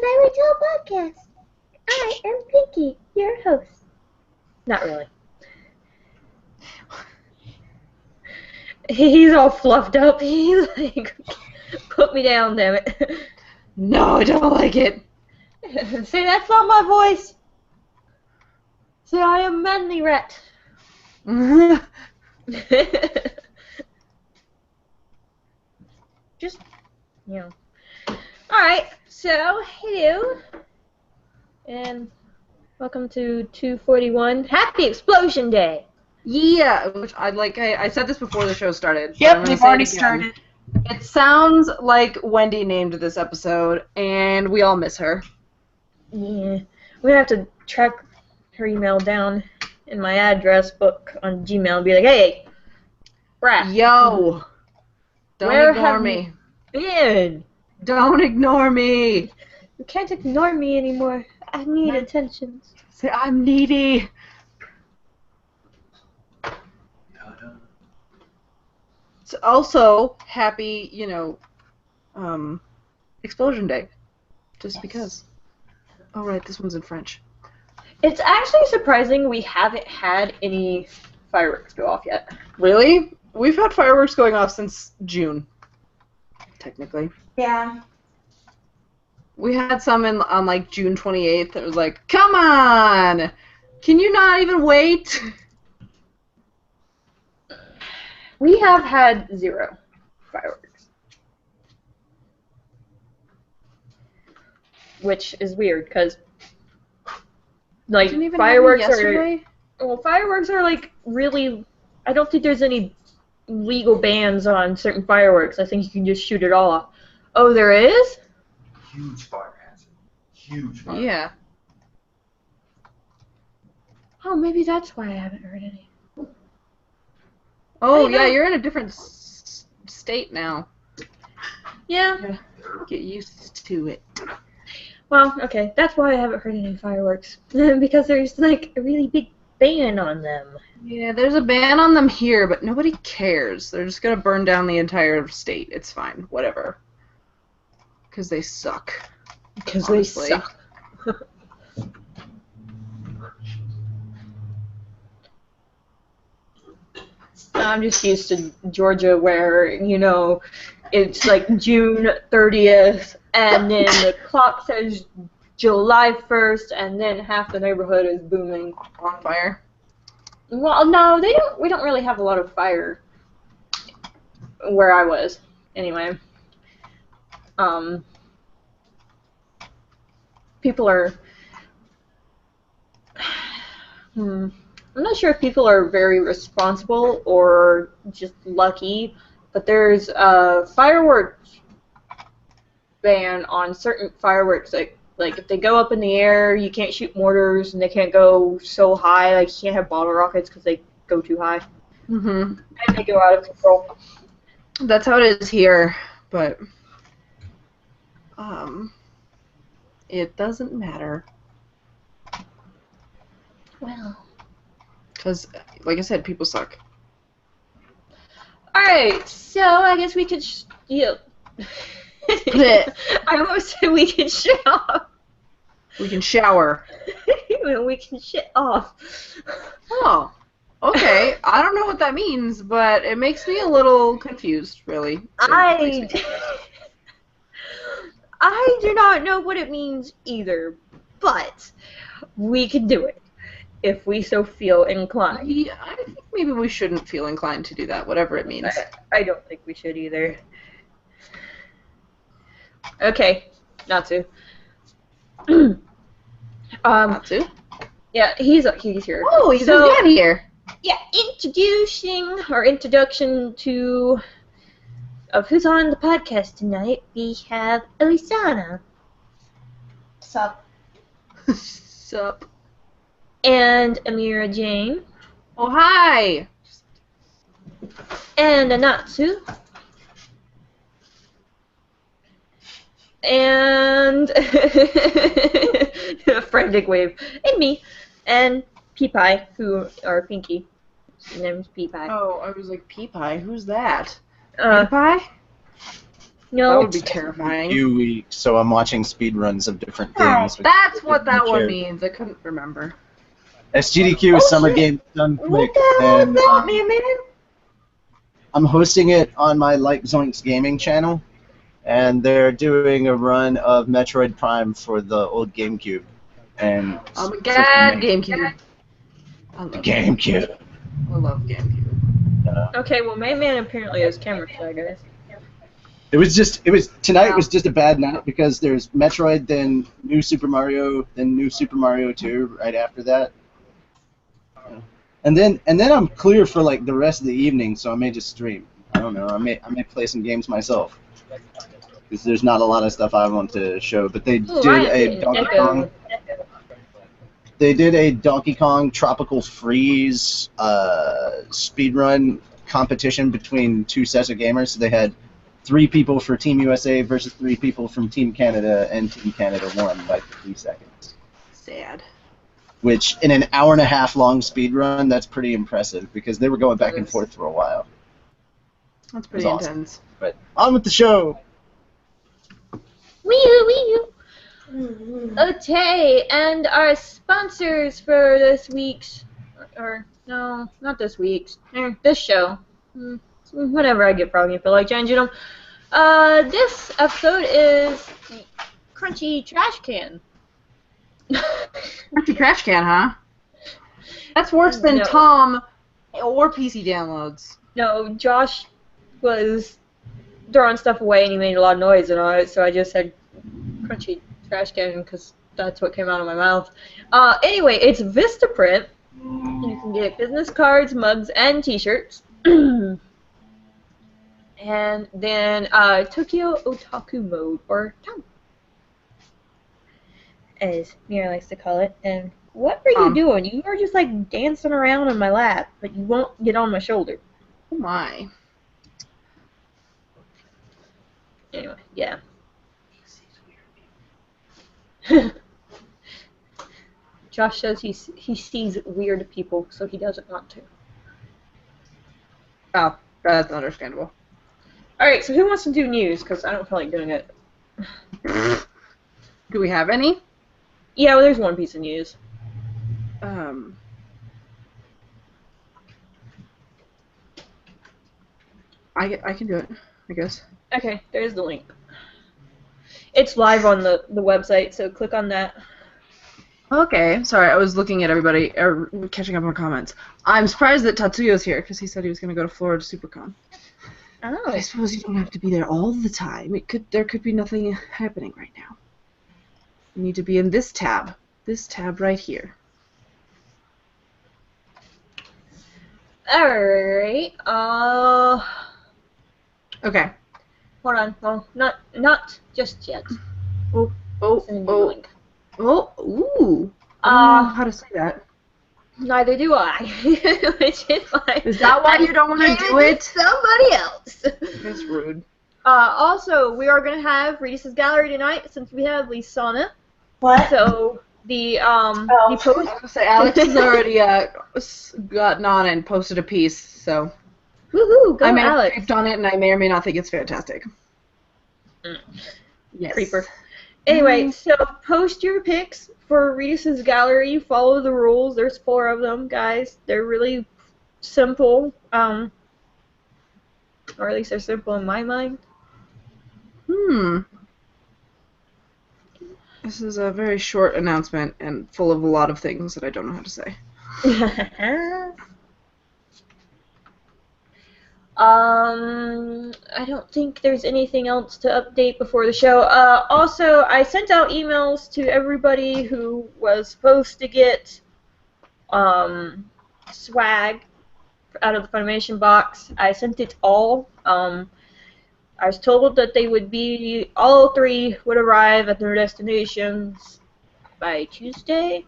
Fairy Tale Podcast. I am Pinky, your host. Not really. He's all fluffed up. He's like, put me down, damn it. No, I don't like it. See, that's not my voice. See, I am manly rat. Just, you know. Alright, so, hello. And welcome to 241. Happy Explosion Day! Yeah, which I said this before the show started. Yep, we've already started. It sounds like Wendy named this episode, and we all miss her. Yeah, we're gonna have to track her email down in my address book on Gmail and be like, hey, Brad. Yo! Don't Where ignore have me. you been? Don't ignore me! You can't ignore me anymore. I need attention. Say, I'm needy! It's also happy, Explosion Day. Just because. Oh, right, this one's in French. It's actually surprising we haven't had any fireworks go off yet. Really? We've had fireworks going off since June, technically. Yeah. We had some on like June 28th. It was like, come on! Can you not even wait? We have had 0 fireworks. Which is weird, because, like, Didn't even fireworks happen yesterday? fireworks are, like, really, I don't think there's any legal bans on certain fireworks. I think you can just shoot it all off. Oh, there is? Huge fire hazard. Huge fire. Yeah. Oh, maybe that's why I haven't heard any. Oh, I yeah, know. you're in a different state now. Yeah. Get used to it. Well, okay, that's why I haven't heard any fireworks. Because there's, like, a really big ban on them. Yeah, there's a ban on them here, but nobody cares. They're just gonna burn down the entire state. It's fine. Whatever. Because they suck. Because they Honestly. suck. I'm just used to Georgia where, it's like June 30th, and then the clock says July 1st, and then half the neighborhood is booming. On fire. Well, no, we don't really have a lot of fire where I was, anyway. People are... I'm not sure if people are very responsible or just lucky, but there's a fireworks ban on certain fireworks. Like if they go up in the air, you can't shoot mortars, and they can't go so high. Like you can't have bottle rockets because they go too high. Mm-hmm. And they go out of control. That's how it is here, but it doesn't matter. Well. Because, like I said, people suck. Alright, so I guess we could, I almost said we could shit off. We can shower. We can shit off. Oh, okay. I don't know what that means, but it makes me a little confused, really. It makes me- I do not know what it means either, but we can do it if we so feel inclined. Yeah, I think maybe we shouldn't feel inclined to do that, whatever it means. I don't think we should either. Okay, not to. Not to? Yeah, he's here. Oh, he's So- again here. Yeah, introduction to of who's on the podcast tonight. We have Lisanna Sup? Sup? and Amira Jane Oh, hi! and Anatsu and a frantic wave and me and Pea-Pie, who are Pinky. His name's Pea-Pie. Oh, I was like, Pea-Pie? Who's that? Uh, Pea-Pie? No. That would be terrifying. Few weeks, so I'm watching speedruns of different things. which- That's what that one Sure. means. I couldn't remember. SGDQ Oh, Summer shit. Games Done What Quick, the hell is and that, man? I'm hosting it on my Like Zoinks gaming channel, and they're doing a run of Metroid Prime for the old GameCube. And Oh my it's god, amazing. GameCube. I love GameCube. I love GameCube. Okay, well, my man apparently has camera shy, guys. Tonight Wow. was just a bad night because there's Metroid, then New Super Mario, then New Super Mario 2 right after that. And then I'm clear for like the rest of the evening, so I may just stream. I don't know. I may play some games myself because there's not a lot of stuff I want to show. But they Ooh, did I am a getting Donkey echo. Kong. They did a Donkey Kong Tropical Freeze speedrun competition between two sets of gamers. So they had 3 people for Team USA versus 3 people from Team Canada, and Team Canada won by 3 seconds. Sad. Which, in an hour-and-a-half long speedrun, that's pretty impressive because they were going back and forth for a while. That's pretty It was awesome. intense. But on with the show! Wee-oo. Okay, and our sponsors for this week's, or no, not this week's, this show. Whenever I get froggy, I feel like changing them. This episode is Crunchy Trash Can. Empty trash can, huh? That's worse than No. Tom or PC downloads. No, Josh was throwing stuff away and he made a lot of noise and all that, so I just said Crunchy Trash Can because that's what came out of my mouth. Anyway, it's Vistaprint. You can get business cards, mugs, and t-shirts. And then Tokyo Otaku Mode, or TOM, as Mira likes to call it. And what are you doing? You are just like dancing around on my lap, but you won't get on my shoulder. Oh my. Anyway, yeah. Josh says he sees weird people, so he doesn't want to. Oh, that's understandable. Alright, so who wants to do news? Because I don't feel like doing it. Do we have any? Yeah, well, there's one piece of news. I can do it, I guess. Okay, there's the link. It's live on the website, so click on that. Okay, sorry, I was looking at everybody, catching up on comments. I'm surprised that Tatsuyo's here, because he said he was going to go to Florida SuperCon. Oh. But I suppose you don't have to be there all the time. There could be nothing happening right now. You need to be in this tab right here. Alright, Okay. hold on. Well, not just yet. Oh, Sending you the link. ooh. I don't know how to say that. Neither do I. Which is fine. Is that why you don't want to do it? Somebody else. That's rude. Also, we are going to have Reedus Gallery tonight since we have Lisanna. What? So, the I was post... going to say, Alex has already gotten on and posted a piece, so Woohoo, go I may have Alex. creeped on it, and I may or may not think it's fantastic. Yes. Creeper. Anyway, so post your pics for Reedus Gallery. Follow the rules. There's 4 of them, guys. They're really simple. Or at least they're simple in my mind. This is a very short announcement and full of a lot of things that I don't know how to say. I don't think there's anything else to update before the show. Also, I sent out emails to everybody who was supposed to get swag out of the Funimation box. I sent it all. I was told that they would be, all 3 would arrive at their destinations by Tuesday.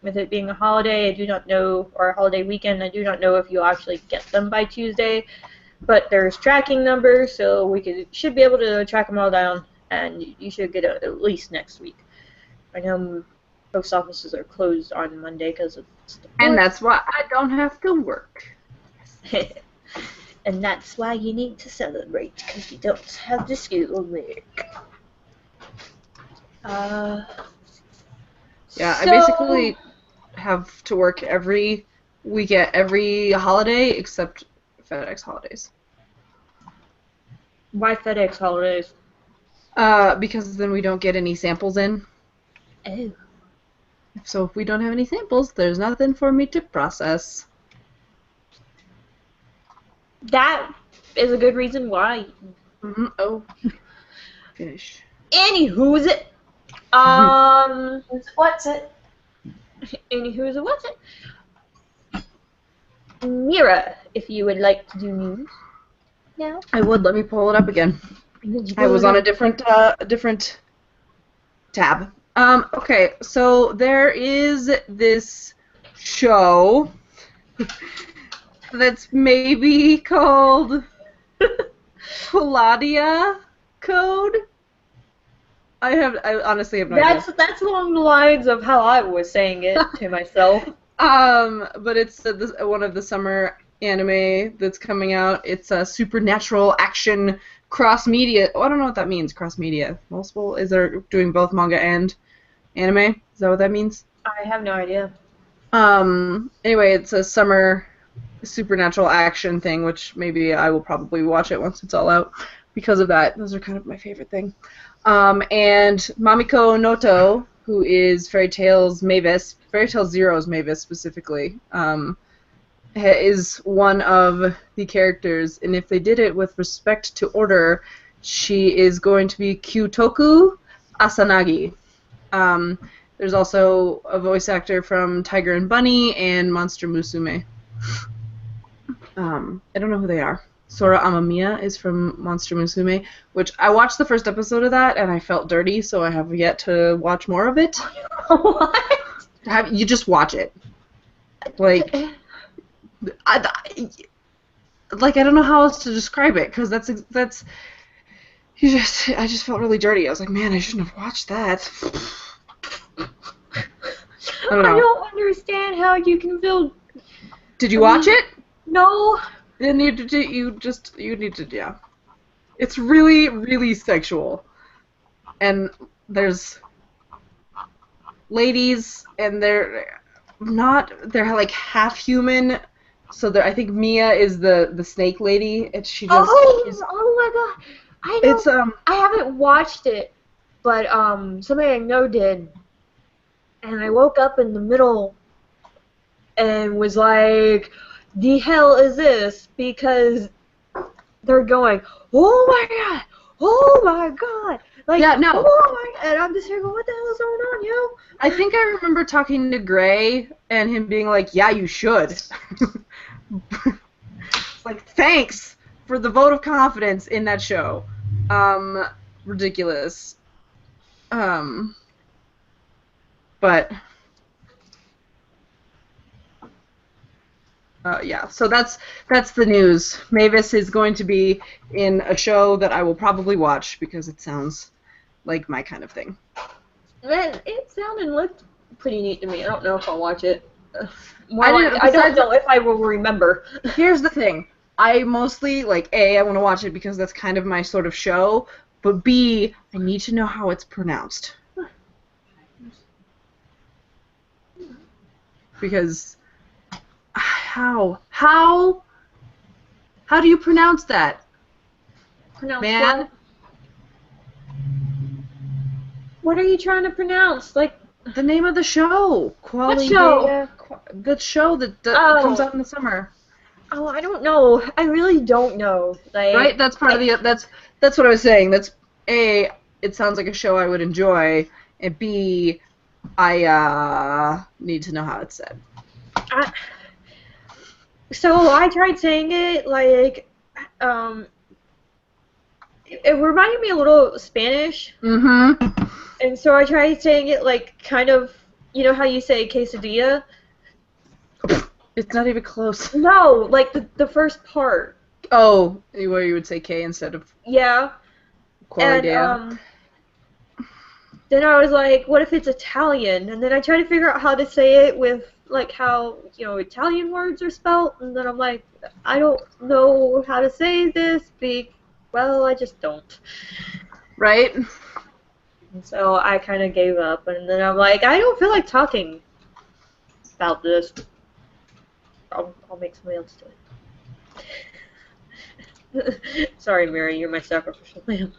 With it being a holiday, I do not know, or a holiday weekend, I do not know if you'll actually get them by Tuesday. But there's tracking numbers, so we should be able to track them all down, and you should get it at least next week. I know post offices are closed on Monday because of the And that's why I don't have to work. And that's why you need to celebrate, because you don't have the schoolwork. Yeah, I So- basically have to work every weekend, every holiday except FedEx holidays. Why FedEx holidays? Because then we don't get any samples in. Oh. So if we don't have any samples, there's nothing for me to process. That is a good reason why. Oh. Finish. Anywho's it? What's it? Anywho's it? What's it? Mira, if you would like to do news now. I would. Let me pull it up again. I was on a different tab. Okay, so there is this show that's maybe called Claudia Code. I honestly have no idea. That's along the lines of how I was saying it to myself. But it's one of the summer anime that's coming out. It's a supernatural action cross-media. Oh, I don't know what that means, cross-media. Multiple? Is there doing both manga and anime? Is that what that means? I have no idea. Anyway, it's a summer supernatural action thing, which maybe I will probably watch it once it's all out because of that. Those are kind of my favorite thing. And Mamiko Noto, who is Fairy Tail Zero's Mavis specifically, is one of the characters, and if they did it with respect to order, she is going to be Kyutoku Asanagi. There's also a voice actor from Tiger and Bunny and Monster Musume. I don't know who they are. Sora Amamiya is from Monster Musume, which I watched the first episode of that and I felt dirty, so I have yet to watch more of it. What? You just watch it. Like, I don't know how else to describe it, because I just felt really dirty. I was like, man, I shouldn't have watched that. I don't know. I don't understand how you can feel. Did you watch it? No. Then you need to, yeah. It's really, really sexual. And there's ladies, and they're like half human. So I think Mia is the snake lady, and she's Oh my god. I know. It's I haven't watched it, but somebody I know did. And I woke up in the middle and was like, the hell is this? Because they're going, oh my god, like, Yeah, no. oh my god, and I'm just here going, what the hell is going on, yo? I think I remember talking to Gray and him being like, yeah, you should. It's like, thanks for the vote of confidence in that show. Ridiculous. But yeah, so that's the news. Mavis is going to be in a show that I will probably watch because it sounds like my kind of thing. Man, it sounded and looked pretty neat to me. I don't know if I'll watch it. I don't know if I will remember. Here's the thing. I mostly, like, A, I want to watch it because that's kind of my sort of show, but B, I need to know how it's pronounced. Because how do you pronounce that? Pronounce Man? what? What are you trying to pronounce? Like, The name of the show. What show? The show that Oh. comes out in the summer. oh, I don't know. I really don't know. Like, Right? That's part of the that's what I was saying. That's A, it sounds like a show I would enjoy, and B, I need to know how it's said. So I tried saying it like, it reminded me a little Spanish, Mm-hmm. and so I tried saying it like kind of, you know how you say quesadilla? It's not even close. No, like the first part. Oh, where you would say K instead of Yeah. qualidea. And then I was like, what if it's Italian? And then I tried to figure out how to say it with like how, you know, Italian words are spelt, and then I'm like, I don't know how to say this. Well, I just don't. Right? And so I kind of gave up, and then I'm like, I don't feel like talking about this. I'll make somebody else do it. Sorry, Mary, you're my sacrificial lamb.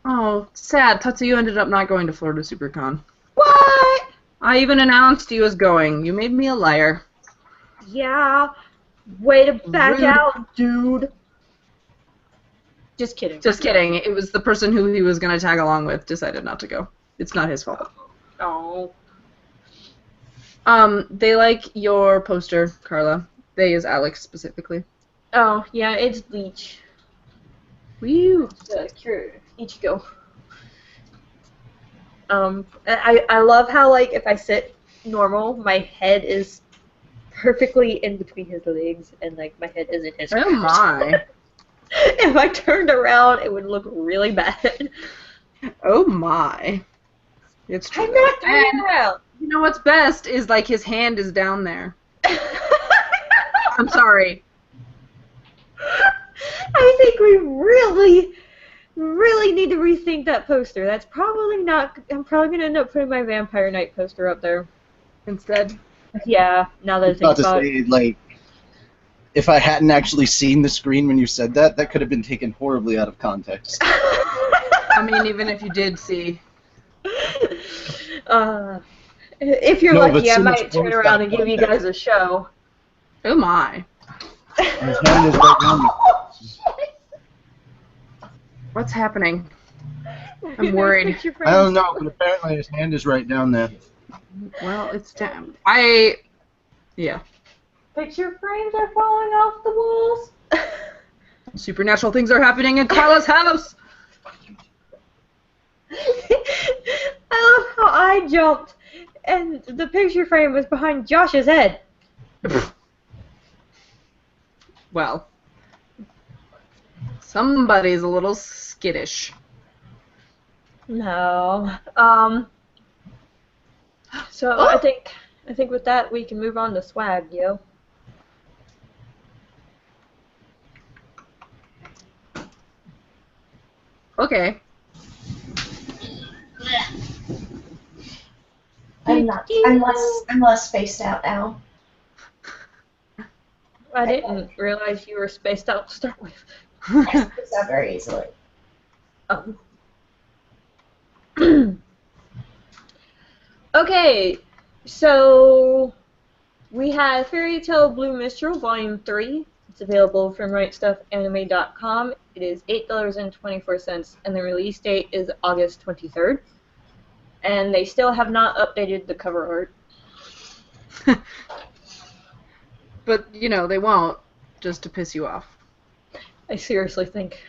Oh, sad. Tatsu, you ended up not going to Florida SuperCon. What? I even announced you as going. You made me a liar. Yeah. Way to back Rude. out, dude. Just kidding. Just kidding. It was the person who he was going to tag along with decided not to go. It's not his fault. Oh. They like your poster, Carla. They is Alex specifically. Oh, yeah, it's Bleach. Woo! Ichigo. I love how, like, if I sit normal, my head is perfectly in between his legs, and, like, my head is in his Oh my. If I turned around, it would look really bad. Oh my. It's true. I'm not turning around. You know what's best is, like, his hand is down there. I'm sorry. I think we really need to rethink that poster. That's probably not. I'm probably gonna end up putting my Vampire Knight poster up there Instead. Yeah. Now that I I was think about to about it. say, like, if I hadn't actually seen the screen when you said that, that could have been taken horribly out of context. I mean, even if you did see. If you're No, but lucky, I so much might turn worse around got and give you context. guys a show. Oh my. His hand is right down there. What's happening? I'm worried. I don't know, but apparently his hand is right down there. Well, it's down. Yeah. Picture frames are falling off the walls. Supernatural things are happening in Carla's house. I love how I jumped, and the picture frame was behind Josh's head. Well, somebody's a little skittish. No. So I think with that we can move on to swag, yo. Okay. I'm less spaced out now. I didn't realize you were spaced out to start with. I space out very easily. Oh. Okay, so we have Fairy Tale Blue Mistral Volume 3. It's available from RightStuffAnime.com. It is $8.24, and the release date is August 23rd. And they still have not updated the cover art. But, you know, they won't, just to piss you off. I seriously think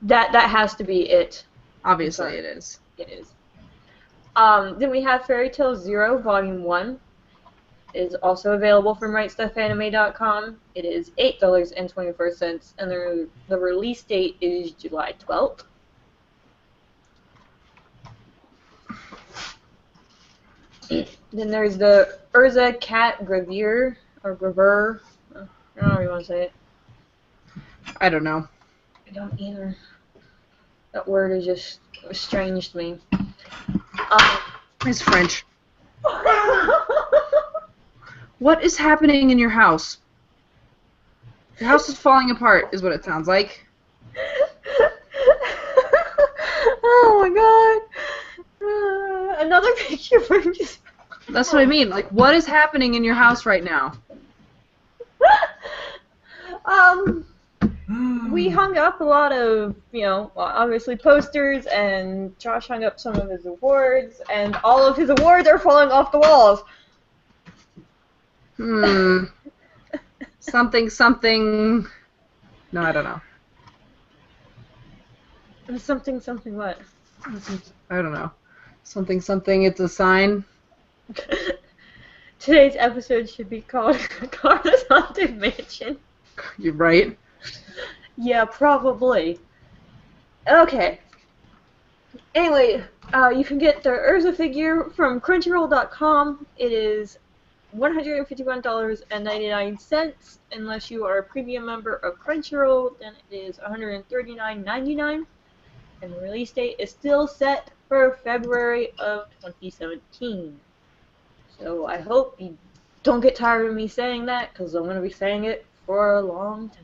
that has to be it. Obviously it is. It is. Then we have Fairy Tale Zero Volume 1. It is also available from RightStuffAnime.com. It is $8.24, and the release date is July 12th. Then there's the Urza Cat Gravure, or Gravure. I don't know how you want to say it. I don't know. I don't either. That word is just strange to me. It's French. What is happening in your house? Your house is falling apart, is what it sounds like. Oh my god. Another picture frame just... That's what I mean. Like, what is happening in your house right now? We hung up a lot of, obviously posters, and Josh hung up some of his awards, and all of his awards are falling off the walls. Something. No, I don't know. Something what? I don't know. Something, it's a sign. Today's episode should be called Carla's Haunted Mansion. You're right. Yeah, probably. Okay. Anyway, you can get the Urza figure from Crunchyroll.com. It is $151.99. Unless you are a premium member of Crunchyroll, then it is $139.99. And the release date is still set for February of 2017. So I hope you don't get tired of me saying that, because I'm going to be saying it for a long time.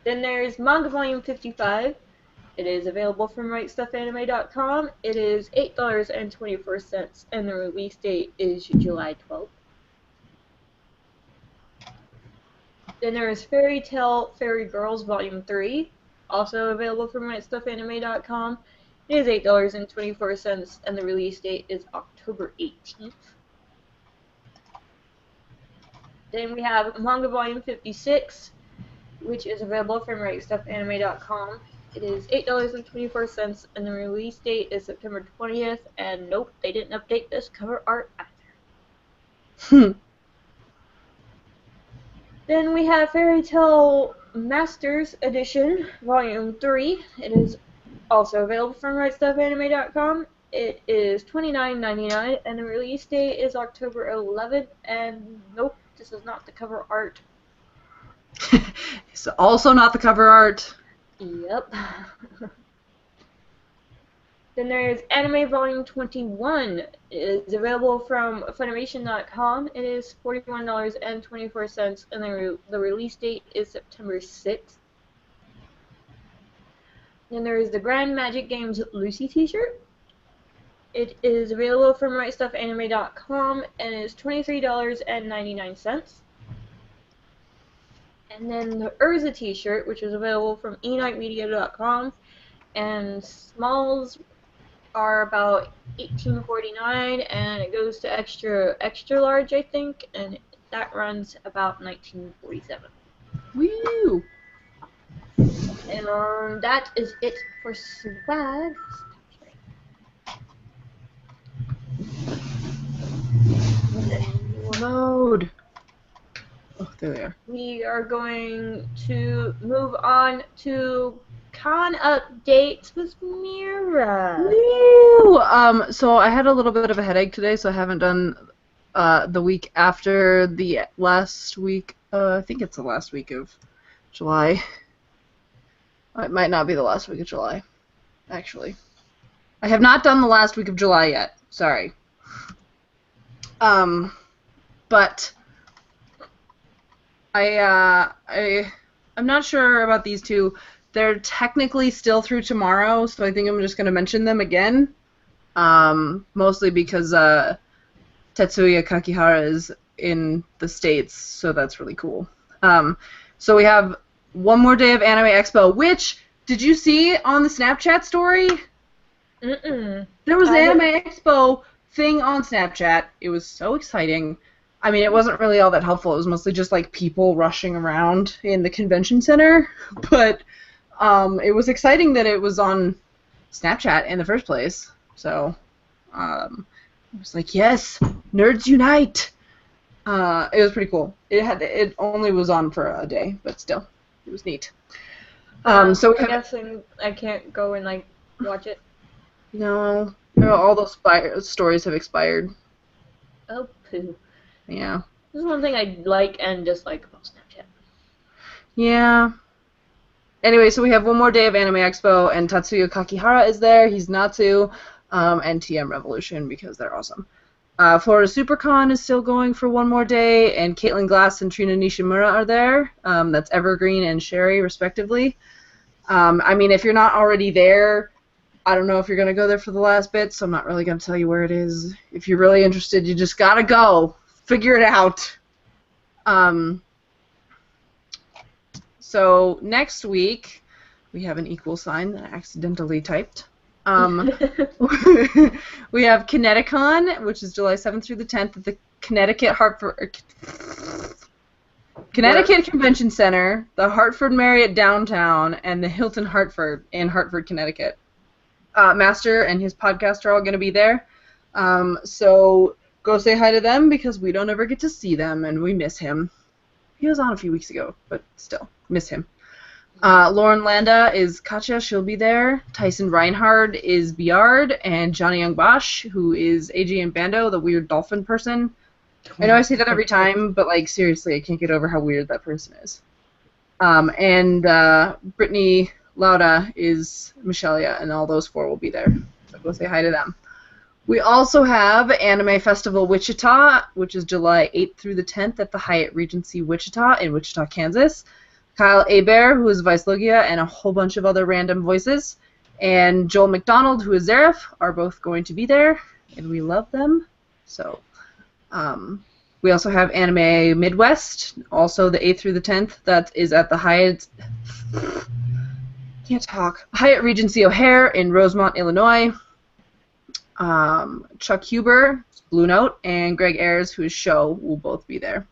Then there's Manga Volume 55. It is available from RightStuffAnime.com. It is $8.24, and the release date is July 12th. Then there is Fairy Tail Fairy Girls Volume 3, also available from RightStuffAnime.com. It is $8.24, and the release date is October 18th. Then we have Manga Volume 56, which is available from RightStuffAnime.com. It is $8.24, and the release date is September 20th, and nope, they didn't update this cover art either. Then we have Fairy Tail Masters Edition, Volume 3. It is also available from RightStuffAnime.com. It is $29.99, and the release date is October 11th, and nope, this is not the cover art. It's also not the cover art. Yep. Then there's Anime Volume 21. It is available from Funimation.com. It is $41.24, and the release date is September 6th. Then there is the Grand Magic Games Lucy t-shirt. It is available from RightStuffAnime.com, and it is $23.99. And then the Urza t-shirt, which is available from eNightMedia.com, and smalls are about $18.49, and it goes to extra large, I think, and that runs about $19.47. Woo! And that is it for swag. Load. Oh, there they are. We are going to move on to con updates with Mira. Woo! So I had a little bit of a headache today, so I haven't done the week after the last week. I think it's the last week of July. It might not be the last week of July, actually. I have not done the last week of July yet. Sorry. But I'm not sure about these two. They're technically still through tomorrow, so I think I'm just going to mention them again. Mostly because Tetsuya Kakihara is in the States, so that's really cool. So we have one more day of Anime Expo, which, did you see on the Snapchat story? Mm-mm. There was an Anime Expo thing on Snapchat. It was so exciting. I mean, it wasn't really all that helpful. It was mostly just like people rushing around in the convention center, but it was exciting that it was on Snapchat in the first place. So I was like, yes, nerds unite. It was pretty cool. It only was on for a day, but still, it was neat. So we I'm guessing I can't go and like watch it. No, all those stories have expired. Oh, poo. Yeah. This is one thing I like and dislike about Snapchat. Yeah. Anyway, so we have one more day of Anime Expo, and Tatsuya Kakihara is there. He's Natsu, and TM Revolution because they're awesome. Florida SuperCon is still going for one more day, and Caitlin Glass and Trina Nishimura are there. That's Evergreen and Sherry, respectively. I mean, if you're not already there, I don't know if you're going to go there for the last bit, so I'm not really going to tell you where it is. If you're really interested, you just got to go. Figure it out. So next week, we have an equal sign that I accidentally typed. We have Kineticon, which is July 7th through the 10th at the Connecticut Convention Center, the Hartford Marriott Downtown, and the Hilton Hartford in Hartford, Connecticut. Master and his podcast are all going to be there. So go say hi to them because we don't ever get to see them and we miss him. He was on a few weeks ago, but still, miss him. Lauren Landa is Katja, she'll be there. Tyson Reinhardt is Biard, and Johnny Young Bosch, who is AJ Bando, the weird dolphin person. I know I say that every time, but like seriously, I can't get over how weird that person is. And Brittany Lauda is Michelia, and all those four will be there. So go say hi to them. We also have Anime Festival Wichita, which is July 8th through the 10th at the Hyatt Regency Wichita in Wichita, Kansas. Kyle Hebert, who is Vice Logia, and a whole bunch of other random voices. And Joel McDonald, who is Zareth, are both going to be there, and we love them. So, we also have Anime Midwest, also the 8th through the 10th. That is at the Hyatt... Can't talk. Hyatt Regency O'Hare in Rosemont, Illinois. Chuck Huber, Blue Note, and Greg Ayers, who is Show, will both be there.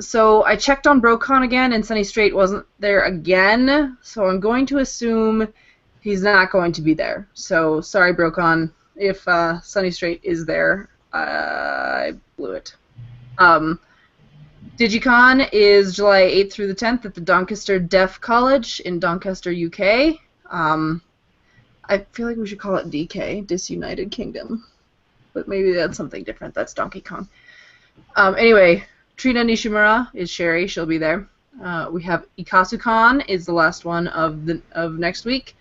So I checked on BroCon again, and Sunny Straight wasn't there again, so I'm going to assume he's not going to be there. So sorry, BroCon, if Sunny Straight is there. I blew it. Digicon is July 8th through the 10th at the Doncaster Deaf College in Doncaster, UK. I feel like we should call it DK, Disunited Kingdom. But maybe that's something different. That's Donkey Kong. Anyway, Trina Nishimura is Sherry. She'll be there. We have IkasuCon is the last one of next week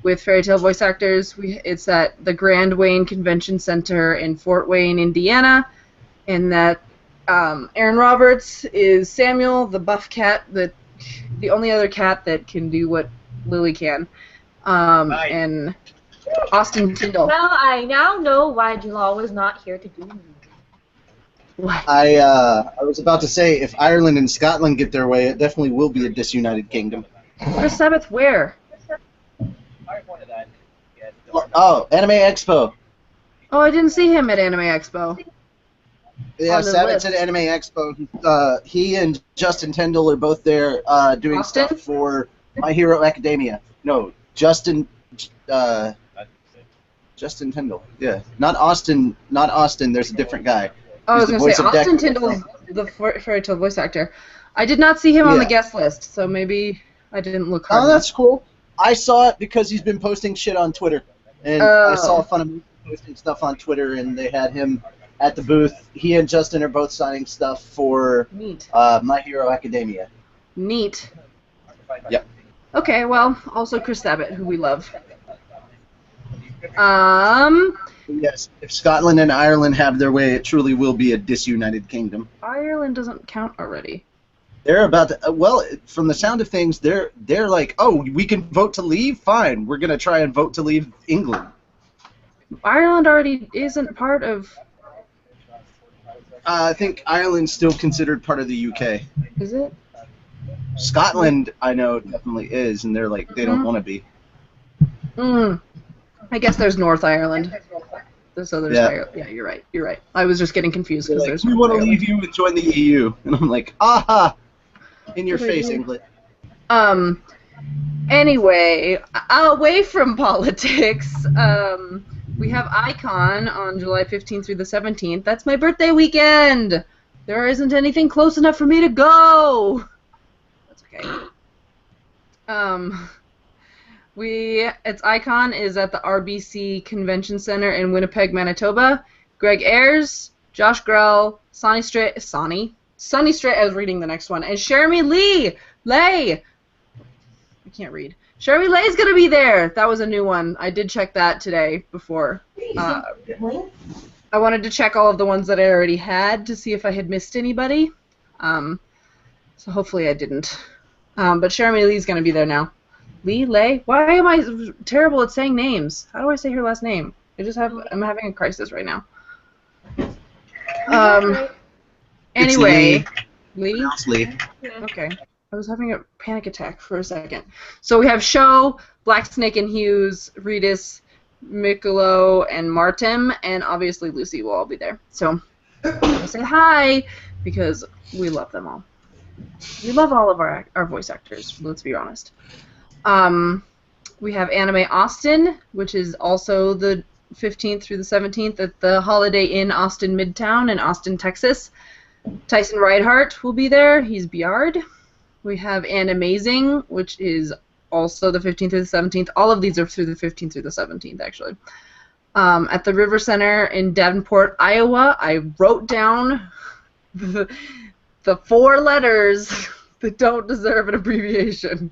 with Fairy Tale voice actors. It's at the Grand Wayne Convention Center in Fort Wayne, Indiana. And that Aaron Roberts is Samuel, the buff cat, the only other cat that can do what Lily can. Nice. And Austin Tyndall. Well, I now know why Jalal was not here to do What? I was about to say, if Ireland and Scotland get their way, it definitely will be a disunited kingdom. Chris Sabbath, where? Oh, Anime Expo. Oh, I didn't see him at Anime Expo. Yeah, On the Sabbath's list. at Anime Expo. He and Justin Tyndall are both there doing Austin? stuff for My Hero Academia. No, Justin Tyndall. Yeah, not Austin. Not Austin. There's a different guy. Oh, I was He's the going to say, voice of Austin Deku. Tyndall's the Fairy Tale voice actor. I did not see him on the Yeah. guest list, so maybe I didn't look hard Oh, that's cool. I saw it because he's been posting shit on Twitter, and I saw fun of him posting stuff on Twitter, and they had him at the booth. He and Justin are both signing stuff for Neat. My Hero Academia. Neat. Yep. Okay, well, also Chris Sabbath, who we love. Yes, if Scotland and Ireland have their way, it truly will be a disunited kingdom. Ireland doesn't count already. They're about to, well, from the sound of things, they're like, oh, we can vote to leave? Fine, we're going to try and vote to leave England. Ireland already isn't part of... I think Ireland's still considered part of the UK. Is it? Scotland, I know, definitely is, and they're like, they don't want to be. I guess there's North Ireland. So there's Yeah. Ireland. Yeah, you're right. You're right. I was just getting confused They're because like, there's we North want to Ireland. leave you and join the EU. And I'm like, aha! In your face, England. Anyway, away from politics, we have Icon on July 15th through the 17th. That's my birthday weekend! There isn't anything close enough for me to go! That's okay. Its Icon is at the RBC Convention Center in Winnipeg, Manitoba. Greg Ayers, Josh Grell, Sunny Strait, I was reading the next one, and Jeremy Lay! I can't read. Jeremy Lay's gonna be there! That was a new one. I did check that today before. I wanted to check all of the ones that I already had to see if I had missed anybody. So hopefully I didn't. But Jeremy Lee's gonna be there now. Lay? Why am I terrible at saying names? How do I say her last name? I'm having a crisis right now. Anyway, Lee? Lee. Okay. I was having a panic attack for a second. So we have Show, Black Snake and Hughes, Reedus, Mikolo, and Martin, and obviously Lucy will all be there. So I'll say hi because we love them all. We love all of our voice actors, let's be honest. We have Anime Austin, which is also the 15th through the 17th at the Holiday Inn Austin Midtown in Austin, Texas. Tyson Reinhardt will be there. He's Biard. We have Animazing, which is also the 15th through the 17th. All of these are through the 15th through the 17th, actually. At the River Center in Davenport, Iowa, I wrote down the 4 letters that don't deserve an abbreviation,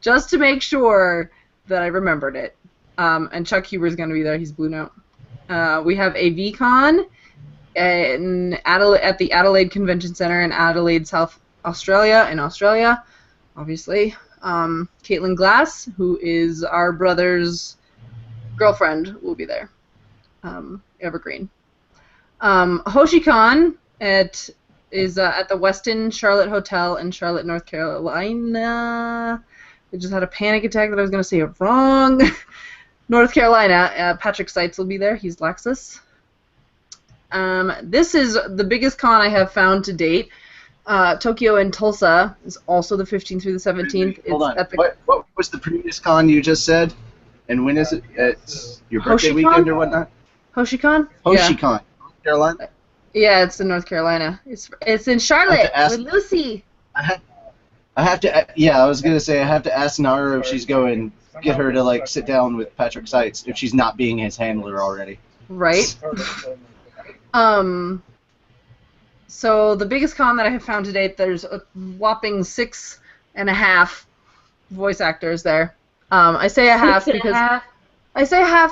just to make sure that I remembered it. And Chuck Huber's going to be there. He's Blue Note. We have a VCon at the Adelaide Convention Center in Adelaide, South Australia, obviously. Caitlin Glass, who is our brother's girlfriend, will be there. Evergreen. HoshiCon is at the Westin Charlotte Hotel in Charlotte, North Carolina. I just had a panic attack that I was going to say it wrong. North Carolina. Patrick Seitz will be there. He's Laxus. This is the biggest con I have found to date. Tokyo and Tulsa is also the 15th through the 17th. Hold on. What was the previous con you just said? And when is it? It's your birthday weekend or whatnot? HoshiCon? HoshiCon. Yeah. North Carolina? Yeah, it's in North Carolina. It's in Charlotte with Lucy. I have to. Yeah, I was gonna say I have to ask Nara if she's going. Get her to like sit down with Patrick Seitz if she's not being his handler already. Right. So the biggest con that I have found to date, there's a whopping 6.5 voice actors there. I say a half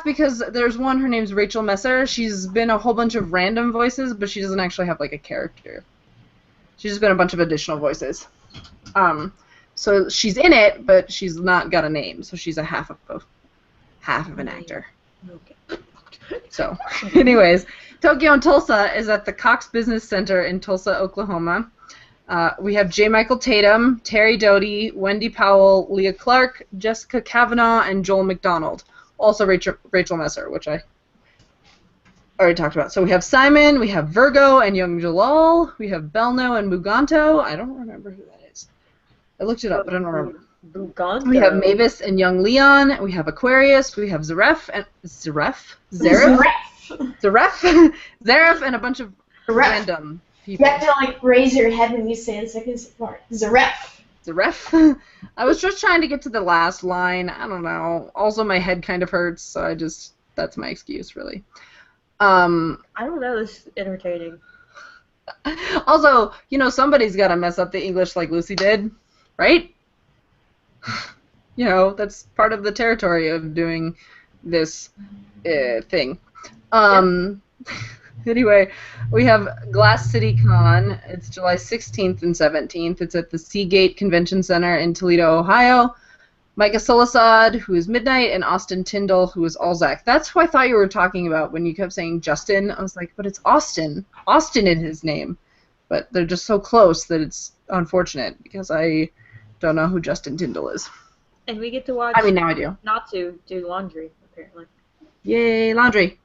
because there's one. Her name's Rachel Messer. She's been a whole bunch of random voices, but she doesn't actually have like a character. She's just been a bunch of additional voices. So she's in it, but she's not got a name. So she's a half of an actor. Okay. So, anyways, Tokyo and Tulsa is at the Cox Business Center in Tulsa, Oklahoma. We have J. Michael Tatum, Terry Doty, Wendy Powell, Leah Clark, Jessica Kavanaugh, and Joel McDonald. Also Rachel Messer, which I already talked about. So we have Simon, we have Virgo and Young Jalal, we have Belno and Muganto. I don't remember who that is. I looked it up, but I don't remember. Muganto. We have Mavis and Young Leon. We have Aquarius. We have Zaref and Zaref and a bunch of random people. You have to like raise your head when you say the second part. Zaref. I was just trying to get to the last line. I don't know. Also, my head kind of hurts, so that's my excuse, really. I don't know. This is entertaining. Also, somebody's got to mess up the English like Lucy did, right? That's part of the territory of doing this thing. Anyway, we have Glass City Con. It's July 16th and 17th. It's at the Seagate Convention Center in Toledo, Ohio. Micah Solisad, who is Midnight, and Austin Tyndall, who is Alzak. That's who I thought you were talking about when you kept saying Justin. I was like, but it's Austin. Austin is his name. But they're just so close that it's unfortunate because I don't know who Justin Tyndall is. And we get to watch. Now I do. Not to do laundry, apparently. Yay, laundry.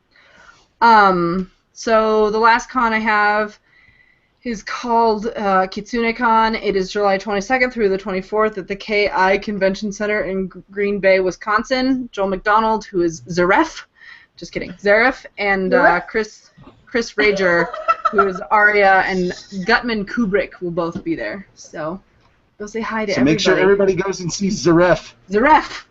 So the last con I have is called KitsuneCon. It is July 22nd through the 24th at the KI Convention Center in Green Bay, Wisconsin. Joel McDonald, who is Zaref, and Chris Rager, who is Arya, and Gutman Kubrick will both be there. So go say hi to everybody. So make sure everybody goes and sees Zaref. Zaref.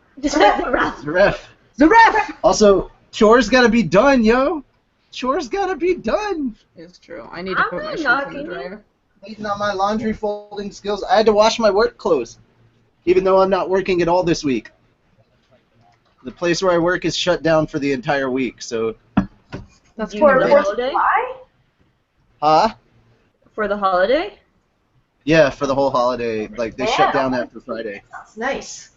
Also, chores gotta be done, yo. Chores gotta be done. It's true. I need to put my sheets in the dryer. Waiting on my laundry folding skills. I had to wash my work clothes, even though I'm not working at all this week. The place where I work is shut down for the entire week, so. That's for the cool. holiday? Huh? For the holiday? Yeah, for the whole holiday. Like, they shut down after Friday. That's nice.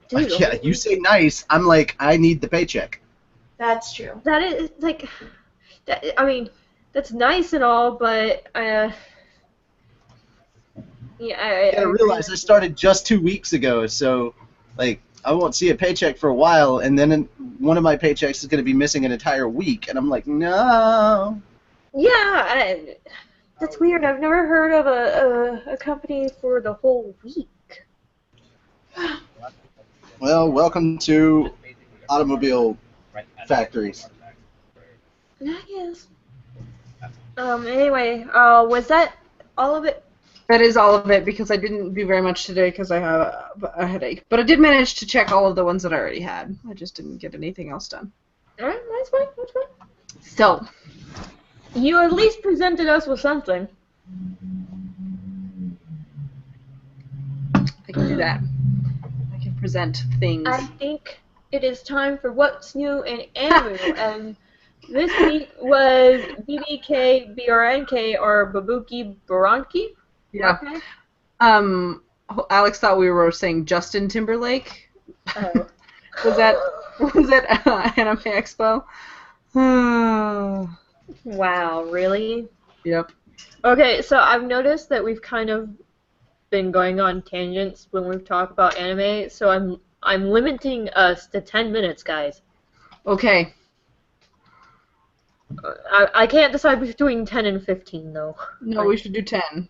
Dude, Yeah, you say nice. I'm like, I need the paycheck. That's true. That is, like, that's nice and all, but, I realize I started just 2 weeks ago, so, like, I won't see a paycheck for a while, and then one of my paychecks is going to be missing an entire week, and I'm like, no. Yeah, that's weird. I've never heard of a company for the whole week. Well, welcome to automobile factories. I guess. Anyway, was that all of it That is all of it because I didn't do very much today because I have a headache. But I did manage to check all of the ones that I already had. I just didn't get anything else done. Alright, that's fine, that's fine. So, you at least presented us with something. I can do that. I can present things. I think it is time for What's New in Animoo, and this week was BBK, BRNK, or Babuki Baranki? Yeah. Okay. Alex thought we were saying Justin Timberlake. Oh. was that Anime Expo? Wow, really? Yep. Okay, so I've noticed that we've kind of been going on tangents when we've talked about anime, so I'm limiting us to 10 minutes, guys. Okay. I can't decide between 10 and 15, though. No, we should do 10.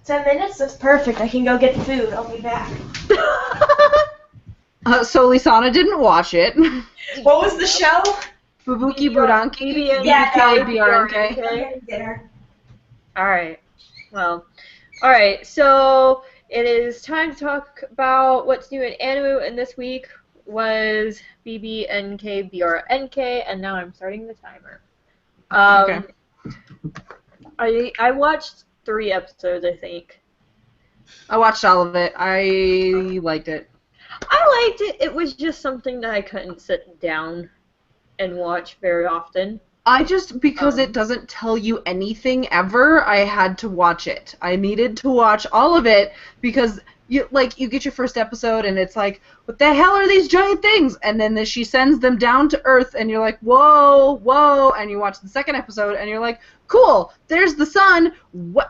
10 minutes? That's perfect. I can go get food. I'll be back. So Lisanna didn't watch it. What was the show? Bubuki Buranki, Yeah, BBK, no, BRNK. I'm getting dinner. Alright. Well, alright, so it is time to talk about what's new in Animoo, and this week was BBNK, BRNK, and now I'm starting the timer. Okay. I watched 3 episodes, I think. I watched all of it. I liked it. I liked it. It was just something that I couldn't sit down and watch very often. Because it doesn't tell you anything ever, I had to watch it. I needed to watch all of it because you get your first episode and it's like, what the hell are these giant things? And then she sends them down to Earth and you're like, whoa, whoa, and you watch the second episode and you're like, cool, there's the sun,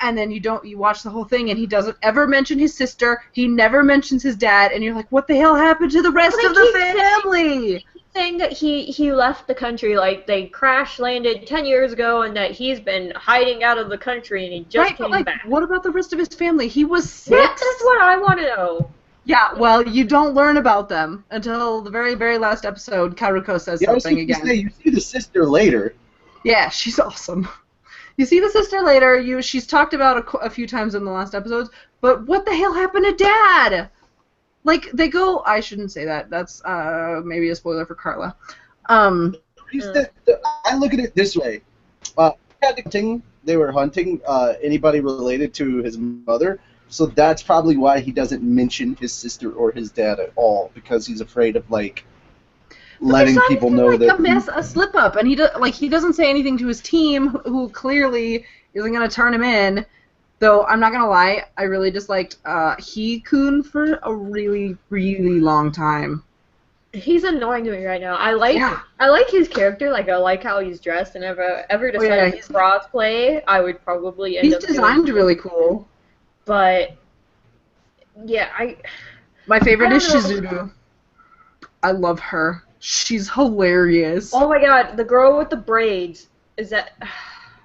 and then you watch the whole thing and he doesn't ever mention his sister, he never mentions his dad, and you're like, what the hell happened to the rest of the family? Saying that he left the country, like they crash landed 10 years ago and that he's been hiding out of the country and he just came back. What about the rest of his family? He was 6. Yeah, that's what I want to know. Yeah, well, you don't learn about them until the very, very last episode. Karuko says something again. You see the sister later. Yeah, she's awesome. You see the sister later. She's talked about a few times in the last episodes, but what the hell happened to Dad? Like, they go... I shouldn't say that. That's maybe a spoiler for Carla. I look at it this way. They were hunting anybody related to his mother, so that's probably why he doesn't mention his sister or his dad at all, because he's afraid of, letting people know that... a slip-up, and he doesn't say anything to his team, who clearly isn't going to turn him in. Though, I'm not going to lie, I really disliked He-kun for a really, really long time. He's annoying to me right now. I like his character, I like how he's dressed, and if I ever decided to crossplay, I would probably end up He's designed really cool. But, yeah, My favorite is Shizuru. I love her. She's hilarious. Oh my god, the girl with the braids. Is that...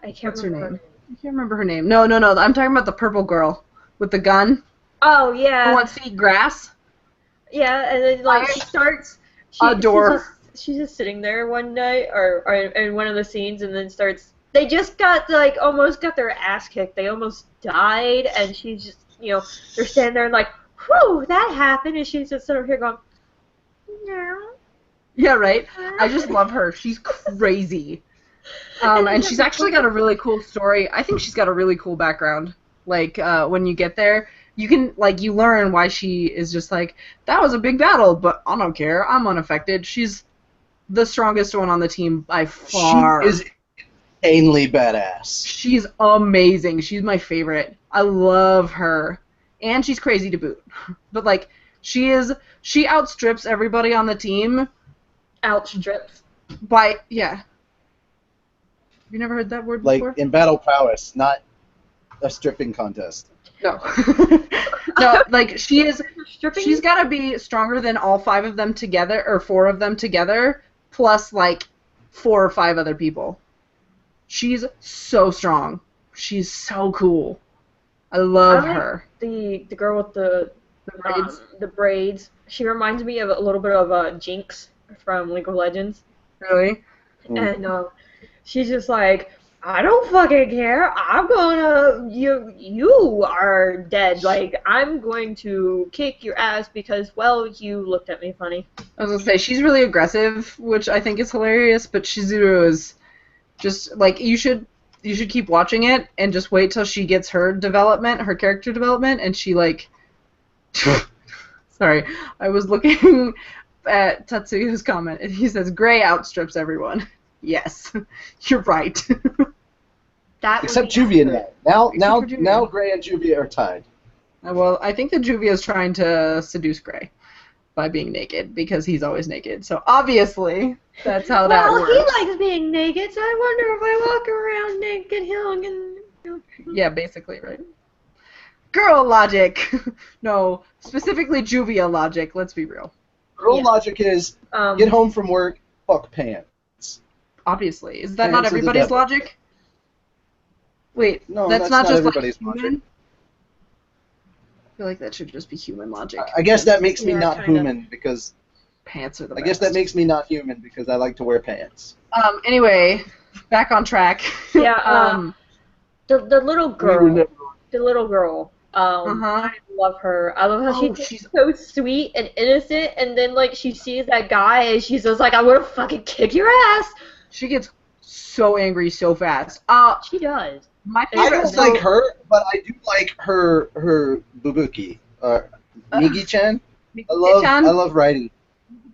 I can't What's remember her name? I can't remember her name. No. I'm talking about the purple girl with the gun. Oh, yeah. Who wants to eat grass? Yeah, and then, she starts... Adore. She's just sitting there one night, or in one of the scenes, and then starts... They just got, almost got their ass kicked. They almost died, and she's just, they're standing there and whew, that happened, and she's just sort of here going, no. Yeah, right? I just love her. She's crazy. And she's actually got a really cool story. I think she's got a really cool background. When you get there, you can, you learn why she is just that was a big battle, but I don't care. I'm unaffected. She's the strongest one on the team by far. She is insanely badass. She's amazing. She's my favorite. I love her. And she's crazy to boot. But, she outstrips everybody on the team. Outstrips. Yeah. Have you never heard that word before? In battle prowess, not a stripping contest. No. No, she's got to be stronger than all 5 of them together, or 4 of them together, plus, 4 or 5 other people. She's so strong. She's so cool. I love her. The girl with the braids. She reminds me of a little bit of Jinx from League of Legends. Really? And she's just I don't fucking care. I'm gonna you are dead. Like I'm going to kick your ass because well you looked at me funny. I was gonna say she's really aggressive, which I think is hilarious. But Shizuru is just like you should keep watching it and just wait till she gets her development, her character development, and she like. Sorry, I was looking at Tatsuya's comment, and he says Gray outstrips everyone. Yes, you're right. That Except would be Juvia accurate. now. Except for Juvia. Now Gray and Juvia are tied. Well, I think that Juvia is trying to seduce Gray by being naked because he's always naked. So obviously, that's how that Well, works. he likes being naked, so I wonder if I walk around naked, he'll get. Yeah, basically, right? Girl logic. No, specifically Juvia logic. Let's be real. Girl Yeah. logic is get home from work, fuck pants. Obviously, is that Pants not are the everybody's devil. logic? Wait, No, that's not just everybody's like logic. human. I feel like that should just be human logic. I guess that makes me Yeah, not kinda. human because Pants are the I best. guess that makes me not human because I like to wear pants. Anyway, back on track. Yeah, the little We were girl, never- the little girl. Uh-huh. I love her. I love how Oh, she's she's- so sweet and innocent, and then like she sees that guy and she's just like, "I'm gonna fucking kick your ass." She gets so angry so fast. She does. My I favorite. don't like her, but I do like her Bubuki. Migi-chan. Migi-chan? I love writing.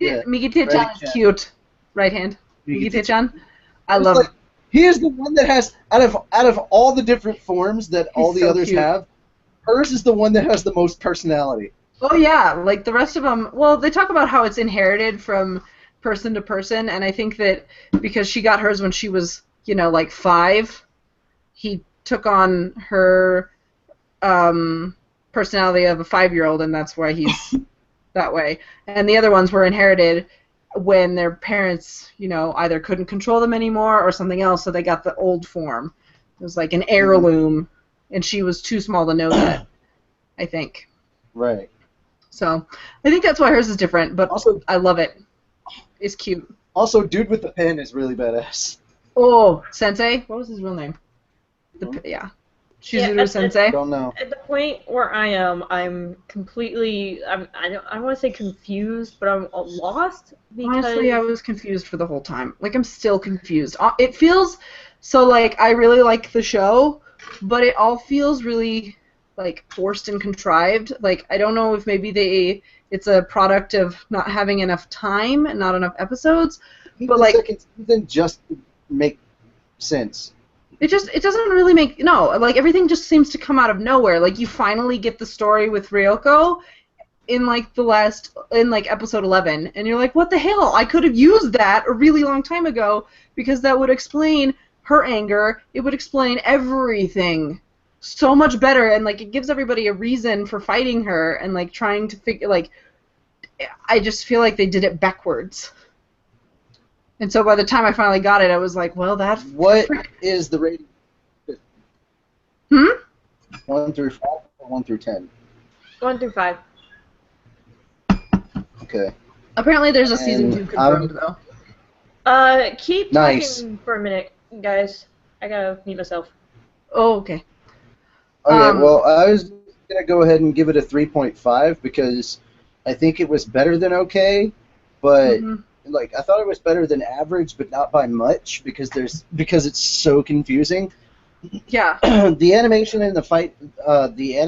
Yeah, Migi-chan Right-chan. is cute. Right hand. Migi-chan. Migi-chan. I love Like, him. he is the one that has out of all the different forms that all the so others cute. have, hers is the one that has the most personality. Oh yeah, like the rest of them. Well, they talk about how it's inherited from person to person, and I think that because she got hers when she was, like 5, he took on her personality of a 5-year-old, and that's why he's that way. And the other ones were inherited when their parents, either couldn't control them anymore or something else, so they got the old form. It was like an heirloom, and she was too small to know that, I think. Right. So I think that's why hers is different, but Also, I love it. It's cute. dude with the pen is really badass. Oh, Sensei? What was his real name? Yeah. Shizuru Yeah, Sensei? I don't know. At the point where I am, I'm completely. I don't want to say confused, but I'm lost because. Honestly, I was confused for the whole time. Like, I'm still confused. It feels so like I really like the show, but it all feels really like forced and contrived. Like, I don't know if maybe it's a product of not having enough time and not enough episodes. But But, the like- second season just make sense. It doesn't really make like everything just seems to come out of nowhere. Like you finally get the story with Ryoko in like episode 11, and you're like, what the hell? I could have used that a really long time ago because that would explain her anger. It would explain everything so much better, and like it gives everybody a reason for fighting her and like trying to figure like. I just feel like they did it backwards. And so by the time I finally got it, I was like, well, that. What is the rating? 1 through 5 or 1 through 10? 1 through 5. Okay. Apparently there's a season 2 And confirmed, though. Keep Nice. talking for a minute, guys. I gotta mute myself. Oh, okay. Okay, well, I was going to go ahead and give it a 3.5 because I think it was better than okay, but Mhm. like I thought it was better than average, but not by much because it's so confusing. Yeah. The animation and the fight, the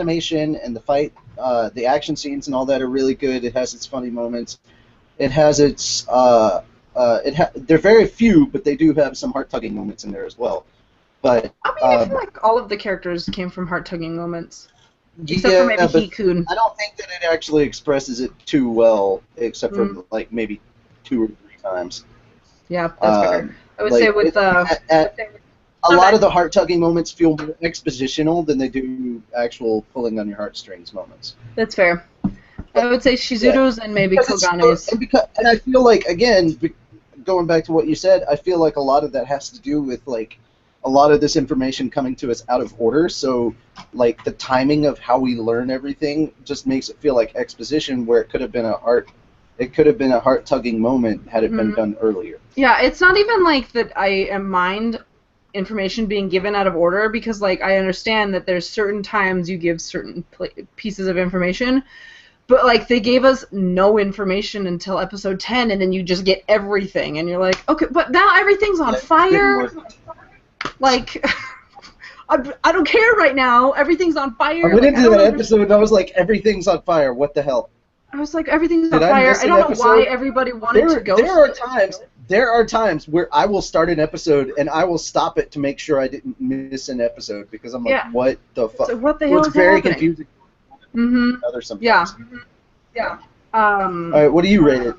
action scenes and all that are really good. It has its funny moments. It has its they're very few, but they do have some heart-tugging moments in there as well. But I mean, I feel like all of the characters came from heart-tugging moments. Except yeah, for maybe but Hikun. I don't think that it actually expresses it too well, except for like maybe 2 or 3 times. Yeah, that's fair. I would like, say with a lot of the heart-tugging moments feel more expositional than they do actual pulling on your heartstrings moments. that's fair. I would say Shizuru's and maybe Because it's- Kogane's. and I feel like, again, going back to what you said, I feel like a lot of that has to do with like a lot of this information coming to us out of order. So like the timing of how we learn everything just makes it feel like exposition, where it could have been a heart-tugging moment had it been done earlier. Yeah, it's not even like that I mind information being given out of order, because like I understand that there's certain times you give certain pieces of information, but like they gave us no information until episode 10, and then you just get everything, and you're like, okay, but now everything's on fire. Like, I don't care right now. Everything's on fire. I went Like, into that episode and I was like, everything's on fire. What the hell? I was like, everything's on Did I fire. miss I an don't know episode? why everybody wanted to go. There are times where I will start an episode and I will stop it to make sure I didn't miss an episode because I'm like, what the fuck? So what the hell It's is very happening? confusing. Mm-hmm. Other sometimes. Yeah. Yeah. All right, what do you rate it?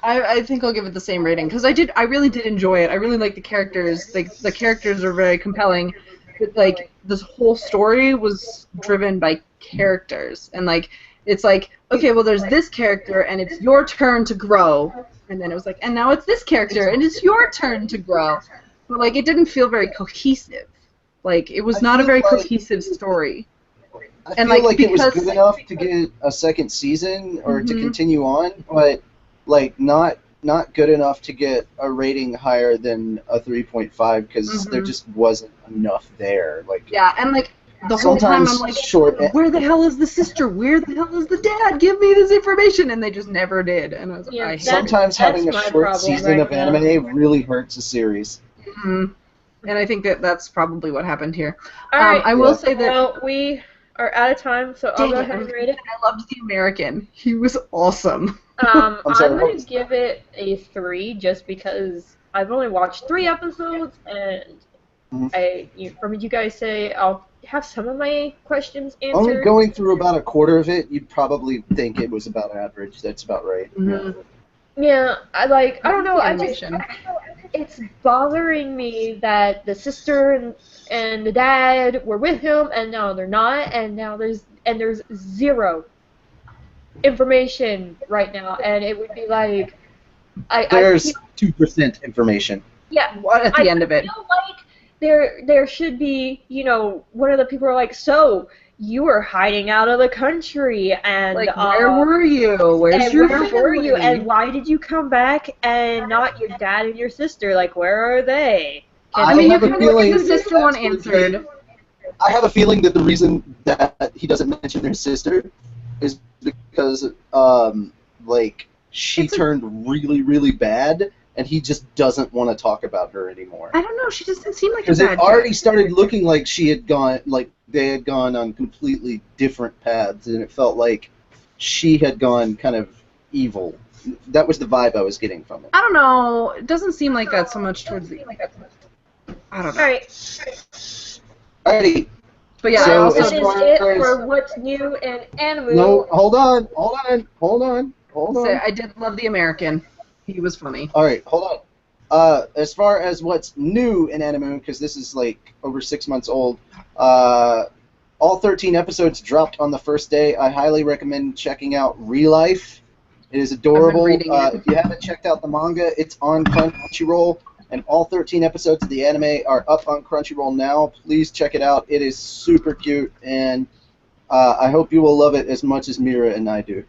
I think I'll give it the same rating because I really did enjoy it. I really like the characters. Like the characters are very compelling. But, like this whole story was driven by characters, and like it's like, okay, well there's this character and it's your turn to grow, and then it was like, and now it's this character and it's your turn to grow. But like it didn't feel very cohesive. Like it was not a very cohesive story. I feel like it was good enough to get a second season or to continue on, but like not good enough to get a rating higher than a 3.5 because there just wasn't enough there. Like and like the whole time I'm like, where the hell is the sister? Where the hell is the dad? Give me this information, and they just never did. And I was like, sometimes having a short season of anime really hurts a series. And I think that's probably what happened here. All right. I will say that. Well, we are out of time, so I'll go ahead and rate it. I loved the American. He was awesome. I'm going to give it a 3 just because I've only watched 3 episodes, and from what you guys say, I'll have some of my questions answered. Only going through about a quarter of it, you'd probably think it was about average. That's about right. Yeah, I don't know. It's bothering me that the sister and the dad were with him, and now they're not, and now there's zero information right now, and it would be like there's 2% information. Yeah, at the end of it. I feel like there should be, one of the people are like, so you were hiding out of the country, and like, where were you? Where were you? And why did you come back and not your dad and your sister? Like, where are they? I mean, you can look at the sister one answered. I have a feeling that the reason that he doesn't mention their sister is because, she turned really, really bad, and he just doesn't want to talk about her anymore. I don't know. She just didn't seem like a bad Because it already started looking like she had gone, like they had gone on completely different paths, and it felt like she had gone kind of evil. That was the vibe I was getting from it. I don't know. It doesn't seem like that so much towards the. I don't know. All right. Alrighty. But yeah, so that is it for what's new in Animoo. No, hold on. So I did love the American. He was funny. All right, hold on. As far as what's new in Animoo, because this is like over 6 months old, all 13 episodes dropped on the first day. I highly recommend checking out Real Life. It is adorable. If you haven't checked out the manga, it's on Crunchyroll, and all 13 episodes of the anime are up on Crunchyroll now. Please check it out. It is super cute, and I hope you will love it as much as Mira and I do.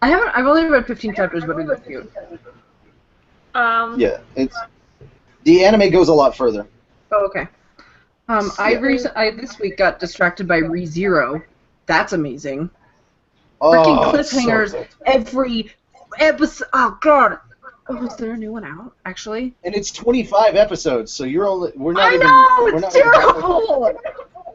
I've only read 15 chapters, but it's cute. Yeah, the anime goes a lot further. Oh, okay. I this week got distracted by ReZero. That's amazing. Freaking cliffhangers every episode. Oh god. Oh, is there a new one out actually? And it's 25 episodes, so we're not even. I know, it's terrible.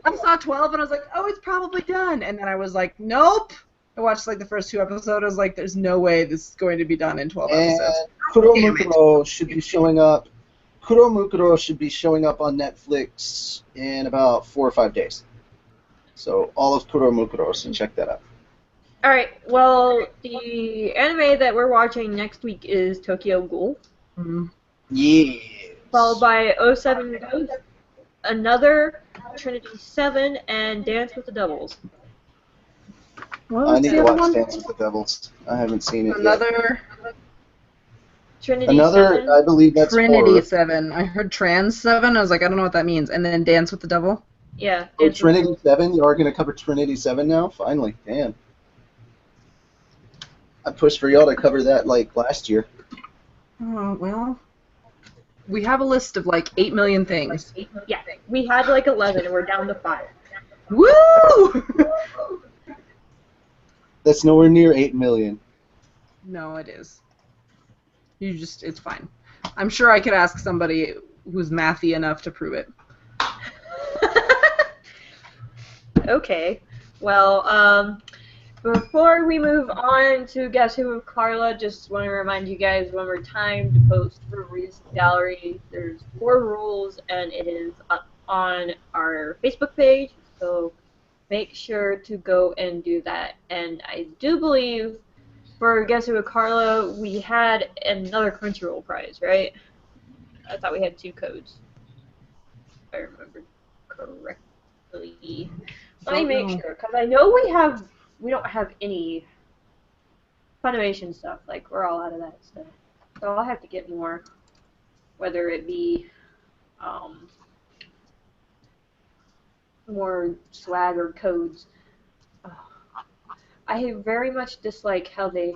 I saw 12 and I was like, oh, it's probably done, and then I was like, nope. I watched like the first 2 episodes. I was like, "There's no way this is going to be done in 12 episodes." Kuromukuro should be showing up. Kuromukuro should be showing up on Netflix in about 4 or 5 days. So all of Kuromukuro, so check that out. All right. Well, the anime that we're watching next week is Tokyo Ghoul. Yeah. Followed by 07 Ghost, another Trinity 7, and Dance with the Devils. I need to watch Dance with the Devils. I haven't seen it yet. Trinity 7. I believe that's Trinity horror. 7. I heard Trans 7. I was like, I don't know what that means. And then Dance with the Devil. Yeah. Oh, Trinity 7? You are going to cover Trinity 7 now? Finally. Damn. I pushed for y'all to cover that like last year. Oh, well. We have a list of like 8 million things. Yeah, we had like 11 and we're down to 5. Woo! That's nowhere near 8 million. No, it is. It's fine. I'm sure I could ask somebody who's mathy enough to prove it. Okay. Well, before we move on to Guess Who with Carla, just want to remind you guys one more time to post for Reedus Gallery. There's 4 rules, and it is up on our Facebook page, so make sure to go and do that. And I do believe for Guess Who with Carla, we had another Crunchyroll prize, right? I thought we had 2 codes, if I remember correctly. Let me make sure, because I know we don't have any Funimation stuff. Like, we're all out of that stuff. So I'll have to get more, whether it be more swag or codes. I very much dislike how they...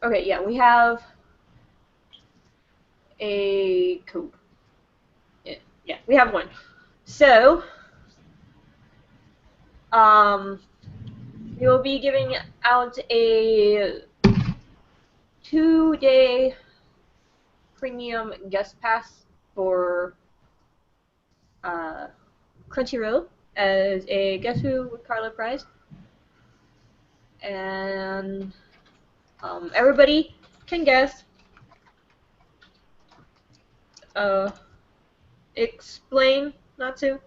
Okay, yeah, we have a code. Yeah, we have one. So, we will be giving out a 2-day premium guest pass for Crunchyroll as a Guess Who with Carla prize. And everybody can guess. Explain, not to.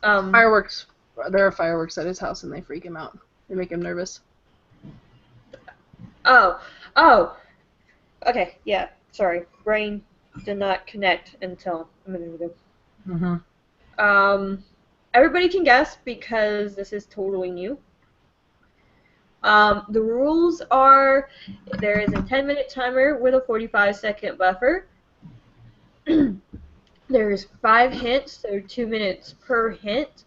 Fireworks. There are fireworks at his house, and they freak him out. They make him nervous. Oh. Okay, yeah, sorry. Brain did not connect until a minute ago. Mm-hmm. Everybody can guess because this is totally new. The rules are there is a 10-minute timer with a 45-second buffer. There's 5 hints, so 2 minutes per hint.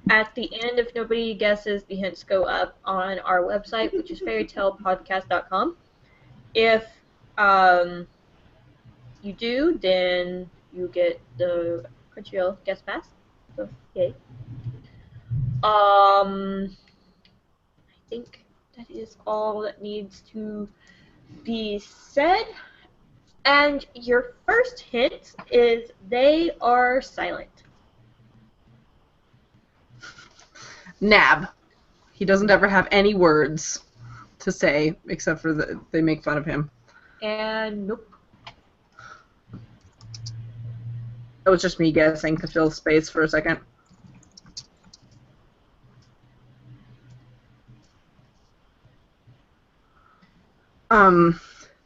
At the end, if nobody guesses, the hints go up on our website, which is fairytalepodcast.com. If you do, then you get the Crunchyroll guest pass. So, yay. I think that is all that needs to be said. And your first hint is they are silent. Nab. He doesn't ever have any words to say except for they make fun of him. And nope. That was just me guessing to fill space for a second.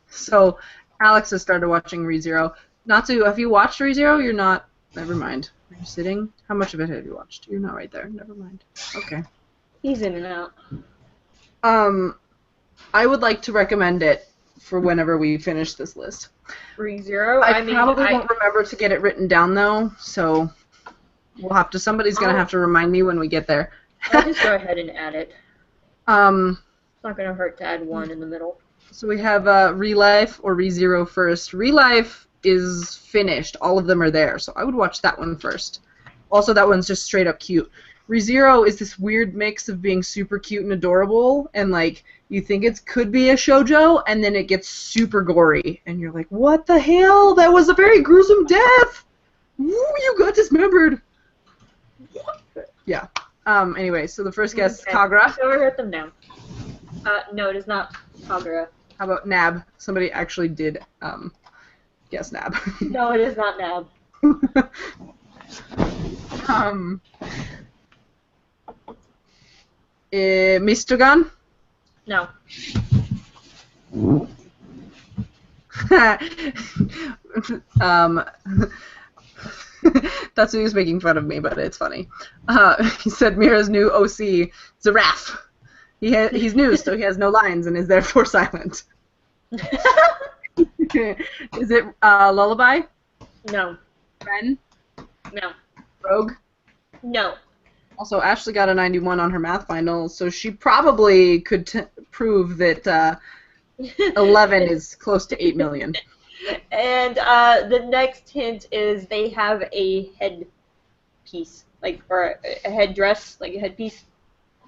So Alex has started watching ReZero. Natsu, have you watched ReZero? You're not. Never mind. Are you sitting? How much of it have you watched? You're not right there. Never mind. Okay. He's in and out. I would like to recommend it for whenever we finish this list. ReZero? I probably won't remember to get it written down though, so we'll have to. Somebody's gonna have to remind me when we get there. I'll just go ahead and add it. It's not gonna hurt to add 1 in the middle. So we have Relife or ReZero first. Relife is finished. All of them are there, so I would watch that one first. Also, that one's just straight up cute. ReZero is this weird mix of being super cute and adorable, and like you think it could be a shoujo, and then it gets super gory, and you're like, what the hell? That was a very gruesome death! Woo, you got dismembered! Yeah. Anyway, so the first guess is Kagura. So I wrote them down. No, it is not Kagura. How about Nab? Somebody actually did guess Nab. No, it is not Nab. Mr. Gun? No. That's who he was making fun of me, but it's funny. He said Mira's new OC, Zaraf. He's new, so he has no lines and is therefore silent. Is it Lullaby? No. Ren? No. Rogue? No. Also, Ashley got a 91 on her math final, so she probably could prove that 11 is close to 8 million. And the next hint is they have a headpiece, or a headdress, like a headpiece.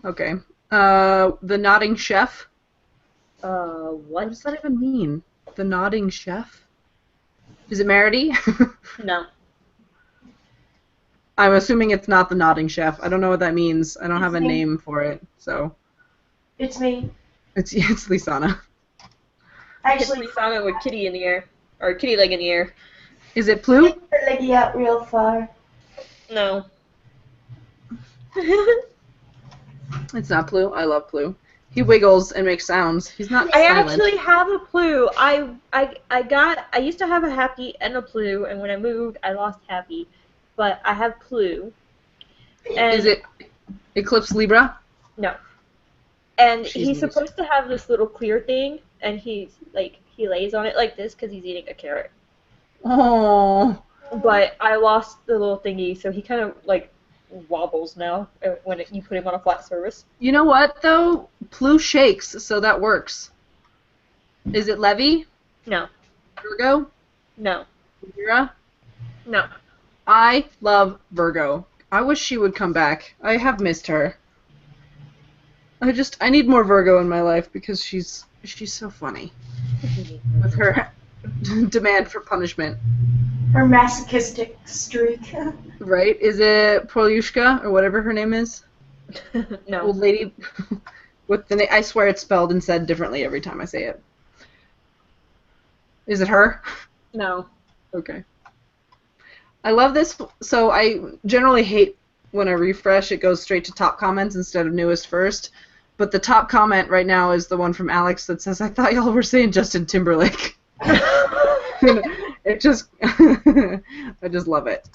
Okay. The Nodding Chef. What What? does that even mean? The Nodding Chef? Is it Merity? No. I'm assuming it's not the Nodding Chef. I don't know what that means. I don't have a It's me. name for it, so It's me. it's Lisanna. Actually, It's Lisanna with kitty in the air, or kitty leg in the air. Is it Plu? get your leggy out real far. No. It's not Plu. I love Plu. He wiggles and makes sounds. He's not I silent. actually have a Plu. I used to have a Happy and a Plu, and when I moved, I lost Happy, but I have Plu. And Is it Eclipse Libra? No. And She's he's nice. supposed to have this little clear thing, and he lays on it like this because he's eating a carrot. Oh. But I lost the little thingy, so he kind of wobbles now when you put him on a flat surface. You know what, though? Plu shakes, so that works. Is it Levy? No. Virgo? No. Vera? No. I love Virgo. I wish she would come back. I have missed her. I need more Virgo in my life because she's so funny. With her demand for punishment. Her masochistic streak. Right? Is it Polyushka or whatever her name is? No. Old lady with the name. I swear it's spelled and said differently every time I say it. Is it her? No. Okay. I love this. So I generally hate when I refresh, it goes straight to top comments instead of newest first. But the top comment right now is the one from Alex that says, "I thought y'all were saying Justin Timberlake." It just, I just love it.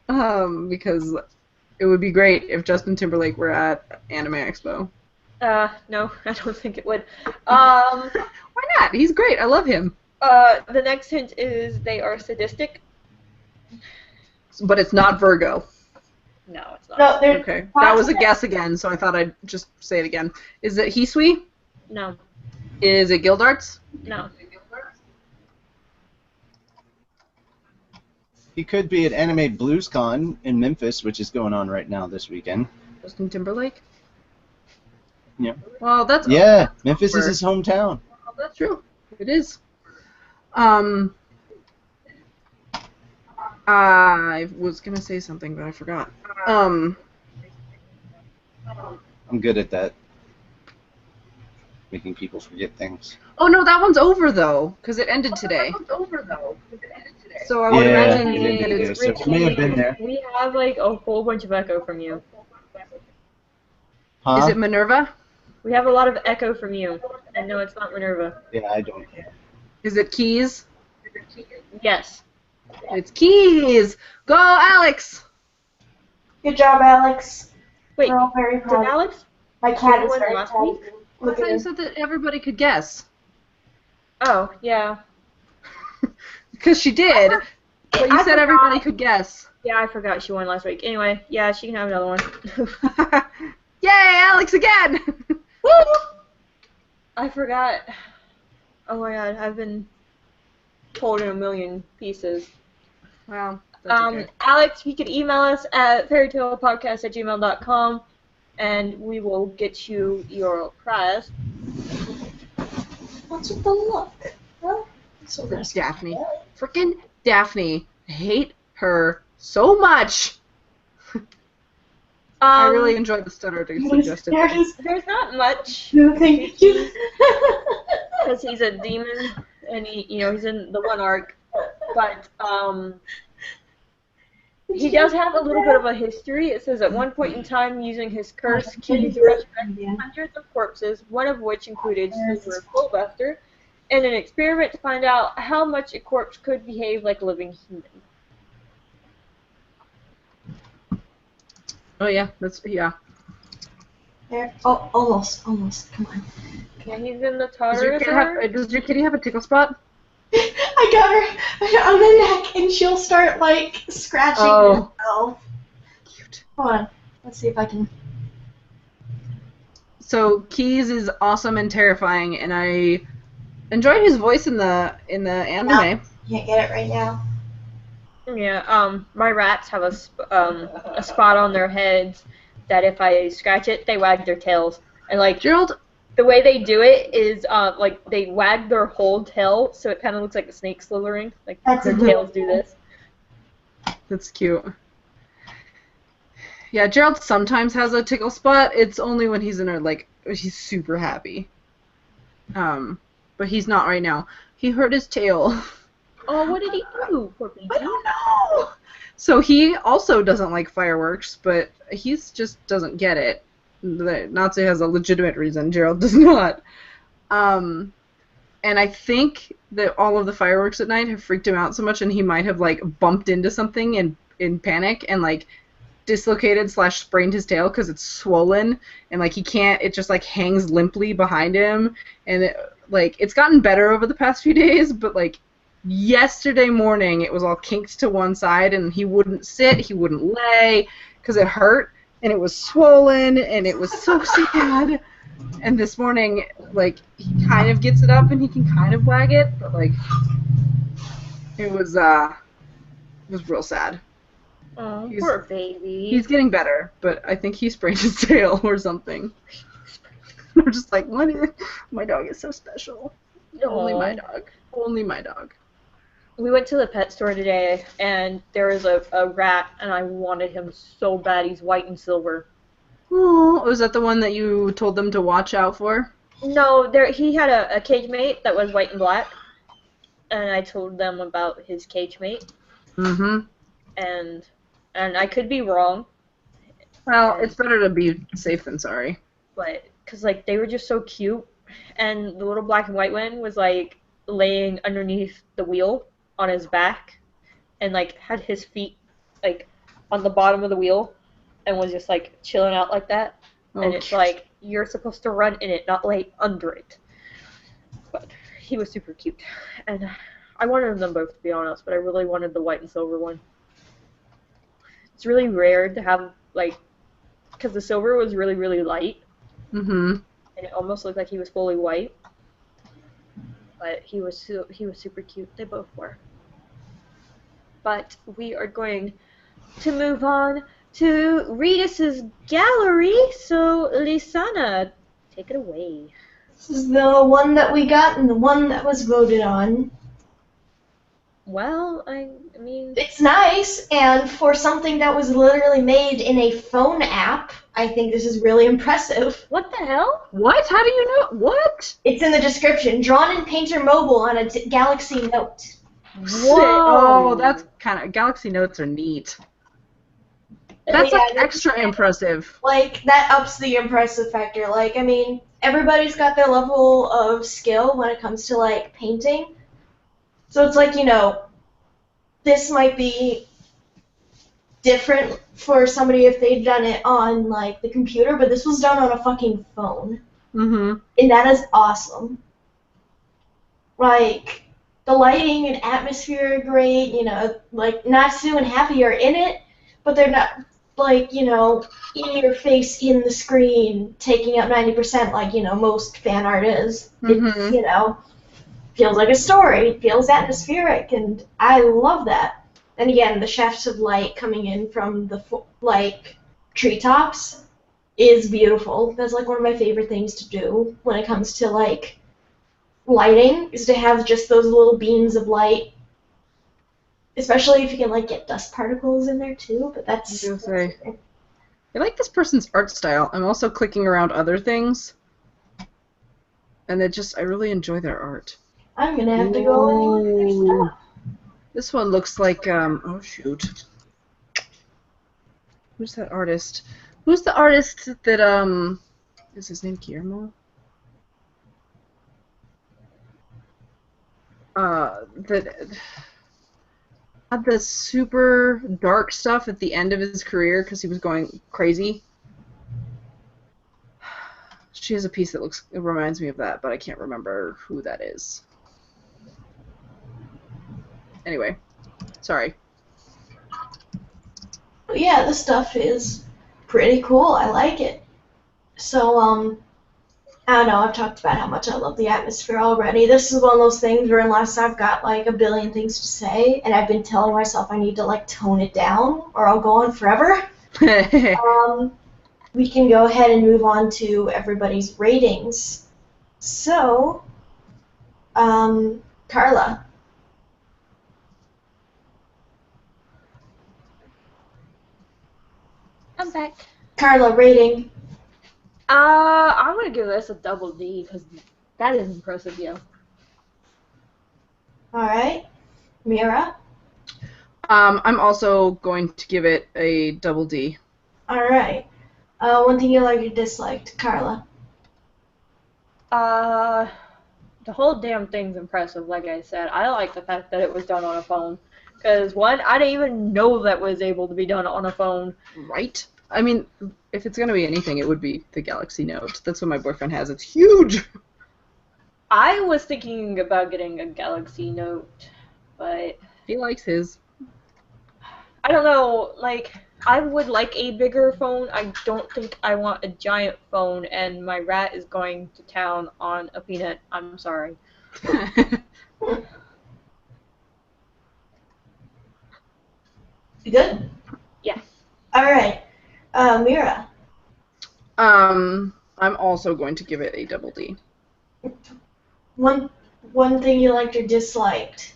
Because it would be great if Justin Timberlake were at Anime Expo. No, I don't think it would. Why not? He's great. I love him. The next hint is they are sadistic. But it's not Virgo. No, it's not. No, they're Okay. That was a guess again, so I thought I'd just say it again. Is it Hisui? No. Is it Gildarts? No. He could be at Anime BluesCon in Memphis, which is going on right now this weekend. Justin Timberlake? Yeah. Well, that's Yeah, Memphis is his hometown. Well, that's true. It is. I was gonna say something, but I forgot. I'm good at that. Making people forget things. Oh no, that one's over though, because it ended today. So I would Yeah, imagine it ended that today, it's so it may have been there. We have a whole bunch of echo from you. Huh? Is it Minerva? We have a lot of echo from you. And no, it's not Minerva. Yeah, I don't care. Is it Keys? Yes. It's Keys! Go, Alex! Good job, Alex. Wait, We're all very did proud. Alex? My cat is win very last proud. week? I Look thought at you him. said that everybody could guess. Oh, yeah. Because she did, but you I said forgot. everybody could guess. Yeah, I forgot she won last week. Anyway, yeah, she can have another one. Yay, Alex again! Woo! I forgot. Oh my god, I've been told in a million pieces. Well, that's okay. Alex, you can email us at fairytalepodcast@gmail.com and we will get you your prize. What's with the look? Huh? So That's Daphne. Frickin' Daphne. I hate her so much. I really enjoyed the stutter to suggest There it. it is. There's not much Moving. because he's a demon and he's in the one arc, but he does have a little bit of a history. It says at one point in time, using his curse, Keys resurrected hundreds of corpses, one of which included Silver Bullbuster, in an experiment to find out how much a corpse could behave like a living human. Oh yeah, yeah. There. Oh, almost. Come on. Yeah, he's in the Does your, Tartarus. kitty have a tickle spot? I got her on the neck, and she'll start scratching herself. Cute. Hold on. Let's see if I can. So Keys is awesome and terrifying, and I enjoyed his voice in the anime. No, can't get it right now. Yeah, my rats have a spot on their heads that if I scratch it, they wag their tails. And like Gerald, the way they do it is like they wag their whole tail, so it kind of looks like a snake slithering. Like That's their adorable. tails do this. that's cute. Yeah, Gerald sometimes has a tickle spot. It's only when he's he's super happy. But he's not right now. He hurt his tail. Oh, what did he do? Poor baby. I don't know. So he also doesn't like fireworks, but he's just doesn't get it. Natsu has a legitimate reason. Gerald does not. And I think that all of the fireworks at night have freaked him out so much, and he might have like bumped into something in panic and like dislocated / sprained his tail because it's swollen and like he can't. It just like hangs limply behind him, and it's gotten better over the past few days, but like yesterday morning it was all kinked to one side and he wouldn't sit, he wouldn't lay because it hurt and it was swollen and it was so sad. And this morning, like, he kind of gets it up and he can kind of wag it, but like it was real sad. Oh, poor baby. He's getting better, but I think he sprained his tail or something. I'm just like, what is, my dog is so special. Only my dog. Only my dog. We went to the pet store today, and there was a rat, and I wanted him so bad. He's white and silver. Oh, was that the one that you told them to watch out for? No, he had a cage mate that was white and black, and I told them about his cage mate. Mm-hmm. And I could be wrong. Well, it's better to be safe than sorry. But, because, like, they were just so cute, and the little black and white one was, like, laying underneath the wheel on his back, and, like, had his feet, like, on the bottom of the wheel, and was just, like, chilling out like that. Oh, and it's like, you're supposed to run in it, not lay under it. But he was super cute. And I wanted them both, to be honest, but I really wanted the white and silver one. It's really rare to have, like, because the silver was really, really light. Mm-hmm. And it almost looked like he was fully white. But he was super cute. They both were. But we are going to move on to Reedus Gallery. So, Lisanna, take it away. This is the one that we got and the one that was voted on. Well, I mean... It's nice, and for something that was literally made in a phone app, I think this is really impressive. What the hell? What? How do you know? What? It's in the description. Drawn in Painter Mobile on a Galaxy Note. Whoa! Oh, that's kind of... Galaxy Notes are neat. That's Yeah, like extra impressive. Like, that ups the impressive factor. Like, I mean, everybody's got their level of skill when it comes to, like, painting. So it's like, you know, this might be different for somebody if they'd done it on, like, the computer, but this was done on a fucking phone. Mm-hmm. And that is awesome. Like, the lighting and atmosphere are great, you know, like, Natsu and Happy are in it, but they're not, like, you know, in your face in the screen, taking up 90% like, you know, most fan art is. Mm-hmm. It's, you know, feels like a story, feels atmospheric, and I love that. And again, the shafts of light coming in from the, like, treetops is beautiful. That's, like, one of my favorite things to do when it comes to, like, lighting, is to have just those little beams of light. Especially if you can, like, get dust particles in there, too, but that's... I was gonna say, I like this person's art style. I'm also clicking around other things, and I really enjoy their art. I'm gonna have to go and look at their stuff. This one looks like, oh shoot. Who's that artist? Who's the artist that, is his name Guillermo? That had the super dark stuff at the end of his career because he was going crazy. She has a piece that it reminds me of that, but I can't remember who that is. Anyway, sorry. But yeah, this stuff is pretty cool. I like it. So, I don't know, I've talked about how much I love the atmosphere already. This is one of those things where unless I've got like a billion things to say, and I've been telling myself I need to like tone it down or I'll go on forever, we can go ahead and move on to everybody's ratings. So, Carla. I'm back. Carla, rating. I'm gonna give this a double D because that is impressive, yo. Alright. Mira. I'm also going to give it a double D. Alright. One thing you liked or disliked, Carla. The whole damn thing's impressive, like I said. I like the fact that it was done on a phone. Because, one, I didn't even know that was able to be done on a phone. Right? I mean, if it's going to be anything, it would be the Galaxy Note. That's what my boyfriend has. It's huge! I was thinking about getting a Galaxy Note, but He likes his. I don't know, like, I would like a bigger phone. I don't think I want a giant phone, and my rat is going to town on a peanut. I'm sorry. You good? Yes. Alright. Mira. I'm also going to give it a double D. One thing you liked or disliked.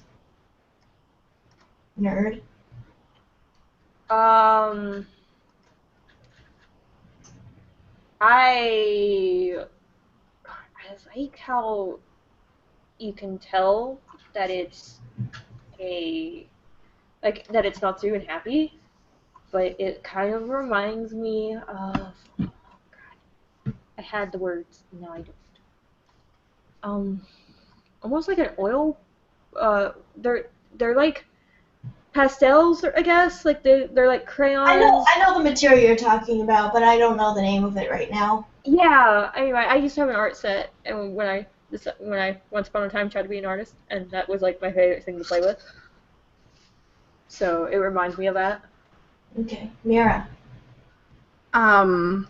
Nerd. I like how you can tell that it's that it's not and happy, but it kind of reminds me of, oh God, I had the words, no I don't. Almost like an oil, they're like pastels, I guess, like they're like crayons. I know the material you're talking about, but I don't know the name of it right now. Yeah, anyway, I used to have an art set, and when I once upon a time tried to be an artist, and that was like my favorite thing to play with. So it reminds me of that. Okay, Mira. I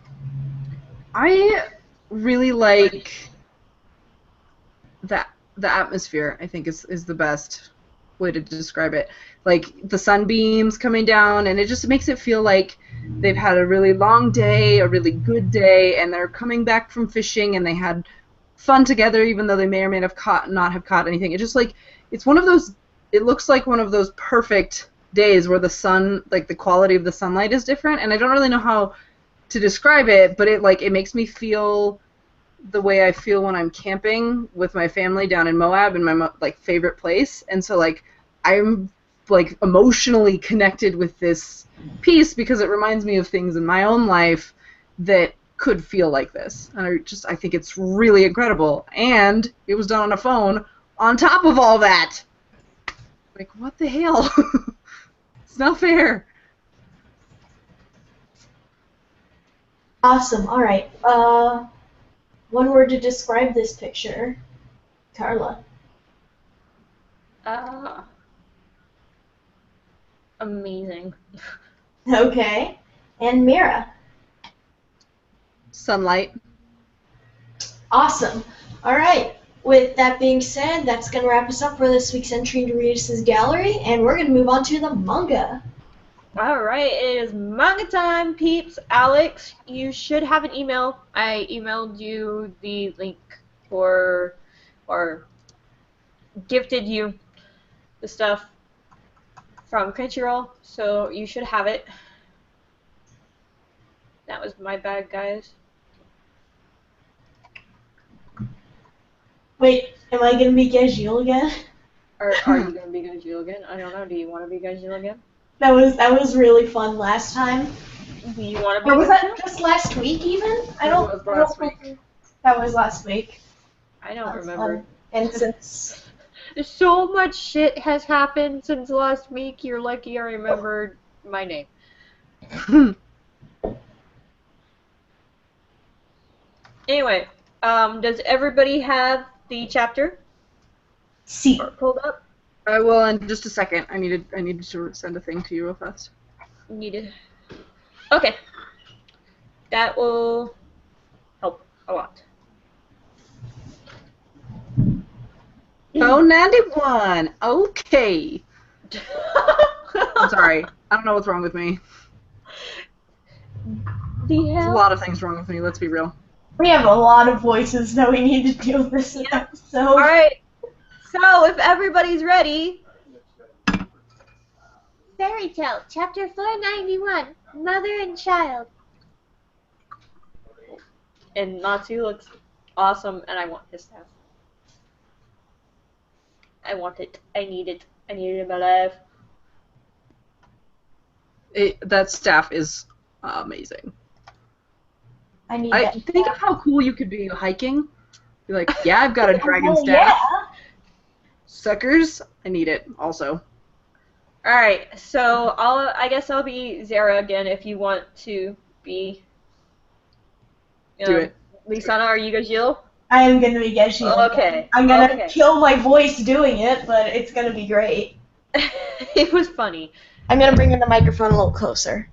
really like the atmosphere. I think is the best way to describe it. Like the sunbeams coming down, and it just makes it feel like they've had a really long day, a really good day, and they're coming back from fishing, and they had fun together, even though they may or may not have caught anything. It just like it's one of those. It looks like one of those perfect days where the sun, like the quality of the sunlight is different, and I don't really know how to describe it, but it makes me feel the way I feel when I'm camping with my family down in Moab in my favorite place, and so I'm emotionally connected with this piece because it reminds me of things in my own life that could feel like this, and I think it's really incredible, and it was done on a phone on top of all that. Like, what the hell? It's not fair. Awesome. All right. One word to describe this picture, Carla. Amazing. Okay. And Mira. Sunlight. Awesome. All right. With that being said, that's going to wrap us up for this week's entry into Reedus Gallery, and we're going to move on to the manga. Alright, it is manga time, peeps. Alex, you should have an email. I emailed you the link or gifted you the stuff from Crunchyroll, so you should have it. That was my bad, guys. Wait, am I going to be Gajil again? Or are you going to be Gajil again? I don't know. Do you want to be Gajil again? That was really fun last time. Do you want to be Or was Gajil? that just last week even? That was last week. That was last week. I don't That's remember. fun. And since So much shit has happened since last week. You're lucky I remembered my name. Anyway, does everybody have the chapter see. pulled up? I will in just a second. I needed to send a thing to you real fast. Needed. Okay. That will help a lot. Oh, 91. Okay. I'm sorry. I don't know what's wrong with me. The There's a hell? lot of things wrong with me, let's be real. We have a lot of voices that we need to deal with this episode. Alright, so if everybody's ready, Fairy Tale, Chapter 491, Mother and Child. and Natsu looks awesome, and I want his staff. I want it. I need it. I need it in my life. That staff is amazing. I need I that. think of how cool you could be hiking. Be like, yeah, I've got a dragon Oh, staff. yeah. Suckers, I need it also. Alright, so I guess I'll be Zara again if you want to be. Do it. Lisanna, are you Gajil? I am gonna be Geshe. Okay. I'm gonna Okay. kill my voice doing it, but it's gonna be great. It was funny. I'm gonna bring in the microphone a little closer.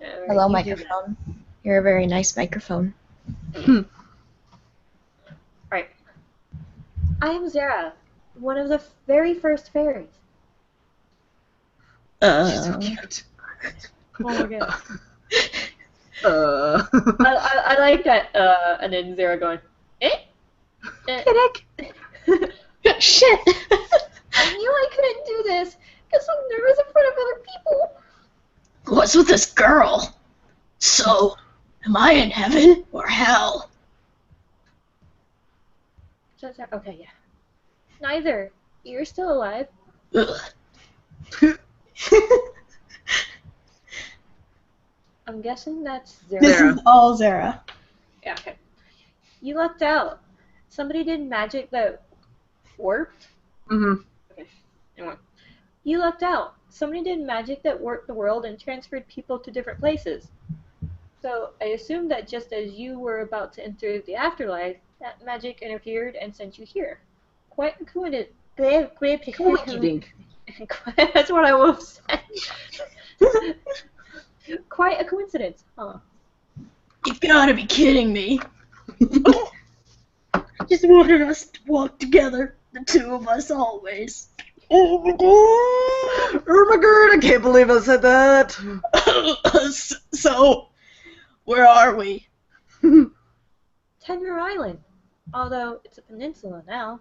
Alright, Hello, you do microphone. You're a very nice microphone. that. Right. I am Zara, one of the very first fairies. She's so cute. Oh my god. I like that, and then Zara going, eh? Shit! I knew I couldn't do this, because I'm nervous in front of other people. What's with this girl? So, am I in heaven or hell? Okay, yeah. Neither. You're still alive. Ugh. I'm guessing that's Zara. This Zara. is all Zara. Yeah, okay. You lucked out. Somebody did magic that warped. Mm-hmm. Anyway. You lucked out. Somebody did magic that warped the world and transferred people to different places. So I assume that just as you were about to enter the afterlife, that magic interfered and sent you here. Quite a coincidence. That's what I will say. Quite a coincidence, huh? You gotta be kidding me. I just wanted us to walk together, the two of us always. Oh my god, I can't believe I said that. So, where are we? Tenure Island, although it's a peninsula now.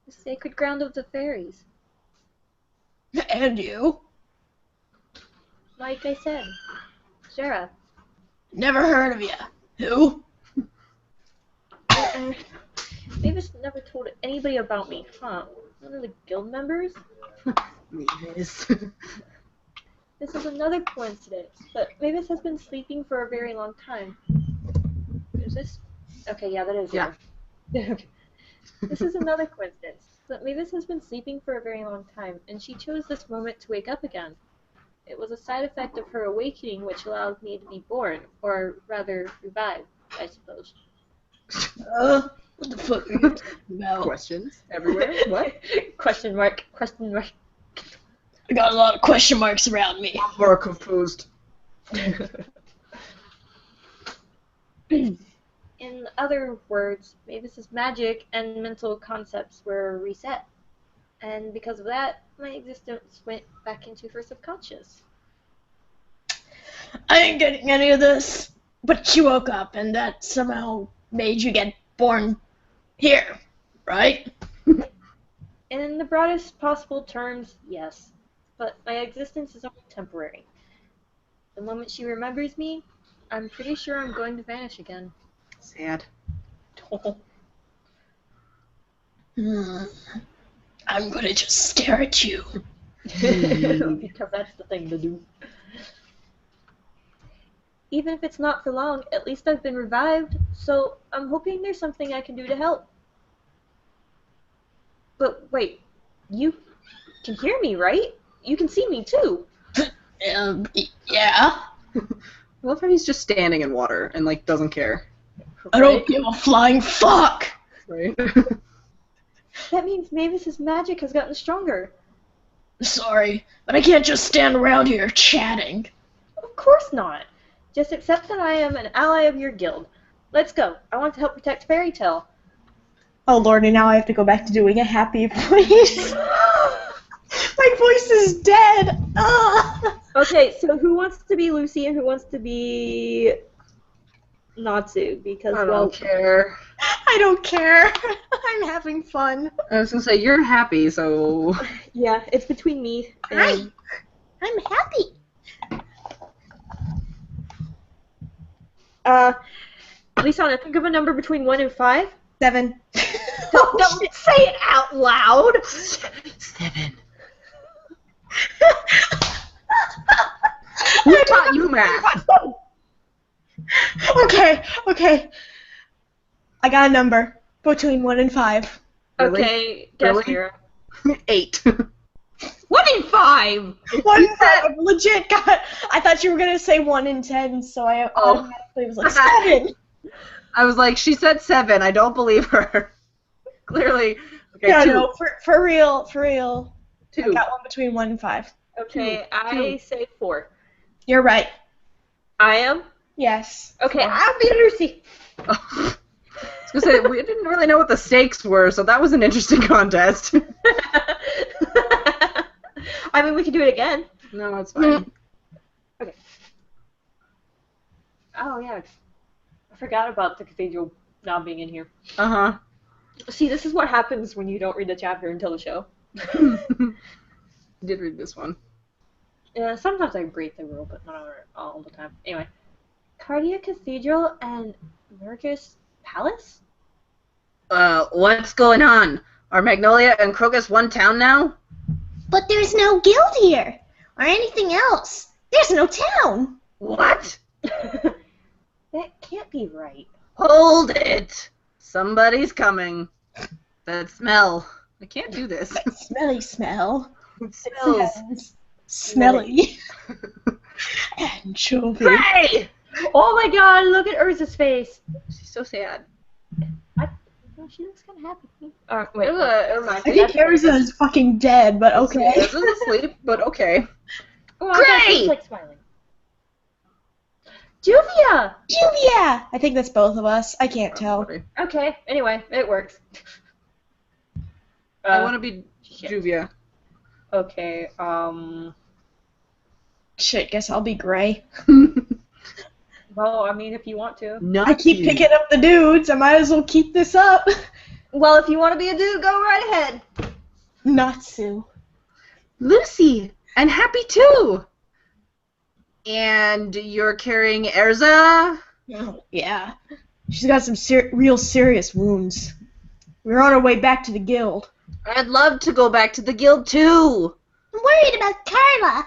The sacred ground of the fairies. And you? Like I said, Shara. Never heard of you. Who? Mavis never told anybody about me, huh? None of the guild members? Yes. This is another coincidence, but Mavis has been sleeping for a very long time. Is this? Okay, yeah, that is. Yeah. Okay. This is another coincidence, but Mavis has been sleeping for a very long time, and she chose this moment to wake up again. It was a side effect of her awakening which allowed me to be born, or rather, revived, I suppose. What the fuck are you talking about? Questions everywhere. What? Question mark, question mark. I got a lot of question marks around me. I'm more confused. In other words, Mavis's magic and mental concepts were reset. And because of that, my existence went back into her subconscious. I ain't getting any of this. But you woke up and that somehow made you get born here, right? In the broadest possible terms, yes. But my existence is only temporary. The moment she remembers me, I'm pretty sure I'm going to vanish again. Sad. I'm gonna just stare at you. Because that's the thing to do. Even if it's not for long, at least I've been revived, so I'm hoping there's something I can do to help. But wait, you can hear me, right? You can see me too. Yeah. I love how he's just standing in water and like doesn't care. I don't give a flying fuck. Right? That means Mavis's magic has gotten stronger. Sorry, but I can't just stand around here chatting. Of course not. Just accept that I am an ally of your guild. Let's go. I want to help protect Fairy Tale. Oh lordy, now I have to go back to doing a happy voice. My voice is dead. Ah. Okay, so who wants to be Lucy and who wants to be Natsu? Because, I well, don't care. I don't care. I'm having fun. I was gonna say you're happy, so yeah, it's between me and... I'm happy. Lisanna, think of a number between 1 and 5. 7. Don't say it out loud! 7. Who taught you math? Okay. I got a number between 1 and 5. Really? Okay, guess Really? Mira. 8. 1 and 5! 1 and 5. Legit got. I thought you were gonna say 1 and 10, so I automatically was like 7. I was like, she said 7. I don't believe her. Clearly. Okay, 2. No, for real. 2. I got one between 1 and 5. Okay, 2. I say 4. You're right. I am? Yes. Okay, I'll be Lucy. I was gonna say, we didn't really know what the stakes were, so that was an interesting contest. I mean, we can do it again. No, it's fine. Okay. Oh, yeah. I forgot about the cathedral not being in here. Uh-huh. See, this is what happens when you don't read the chapter until the show. Did read this one. Yeah, sometimes I break the rule, but not all the time. Anyway. Cardia Cathedral and Mergus Palace? What's going on? Are Magnolia and Crocus one town now? But there's no guild here, or anything else. There's no town. What? That can't be right. Hold it! Somebody's coming. That smell. I can't do this. Smelly smell. It smells. Smelly. Anchovy. Hey! Oh my god, look at Urza's face. She's so sad. Oh, she looks kind of happy. Wait, Ugh. never mind. I think Erza is fucking dead, but okay. This is asleep, but okay. Oh, I thought she was, Great! like smiling. Juvia! Juvia! I think that's both of us. I can't tell. Okay, anyway, it works. I want to be Juvia. Okay, Shit, guess I'll be Gray. well, I mean, if you want to. Not I keep you. picking up the dudes. I might as well keep this up. Well, if you want to be a dude, go right ahead. Natsu. Lucy! And Happy too! And you're carrying Erza? Oh, yeah. She's got some real serious wounds. We're on our way back to the guild. I'd love to go back to the guild too! I'm worried about Carla.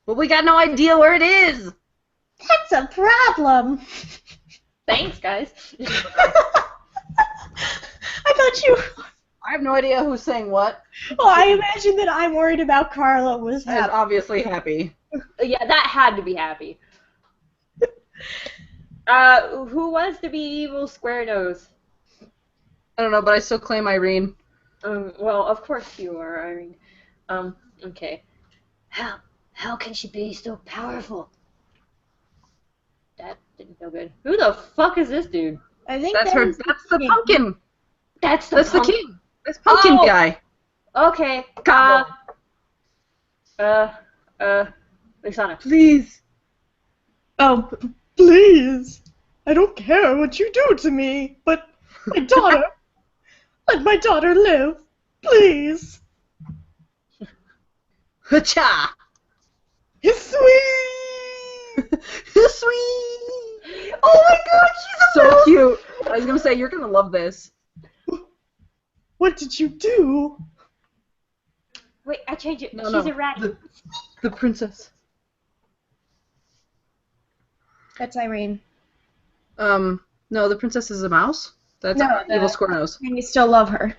But we got no idea where it is! That's a problem. Thanks, guys. I thought you... I have no idea who's saying what. Well, I imagine that I'm worried about Carla was Is happy. obviously Happy. Yeah, that had to be Happy. Who wants to be evil Square Nose? I don't know, but I still claim Irene. Well, of course you are, Irene. Okay. How can she be so powerful? That didn't feel good. Who the fuck is this dude? I think That's her. That's the pumpkin. That's That's the king. That's pumpkin Oh! guy. Okay. Cabo. Lisanna. Please. Oh, please. I don't care what you do to me, but my daughter. Let my daughter live. Please. Ha-cha. It's sweet. Sweet. Oh my god, she's So cute. I was gonna say you're gonna love this. What did you do? Wait, I changed it. No, She's no. a rat. The princess. That's Irene. No, the princess is a mouse. That's No, evil Square Nose. And you still love her.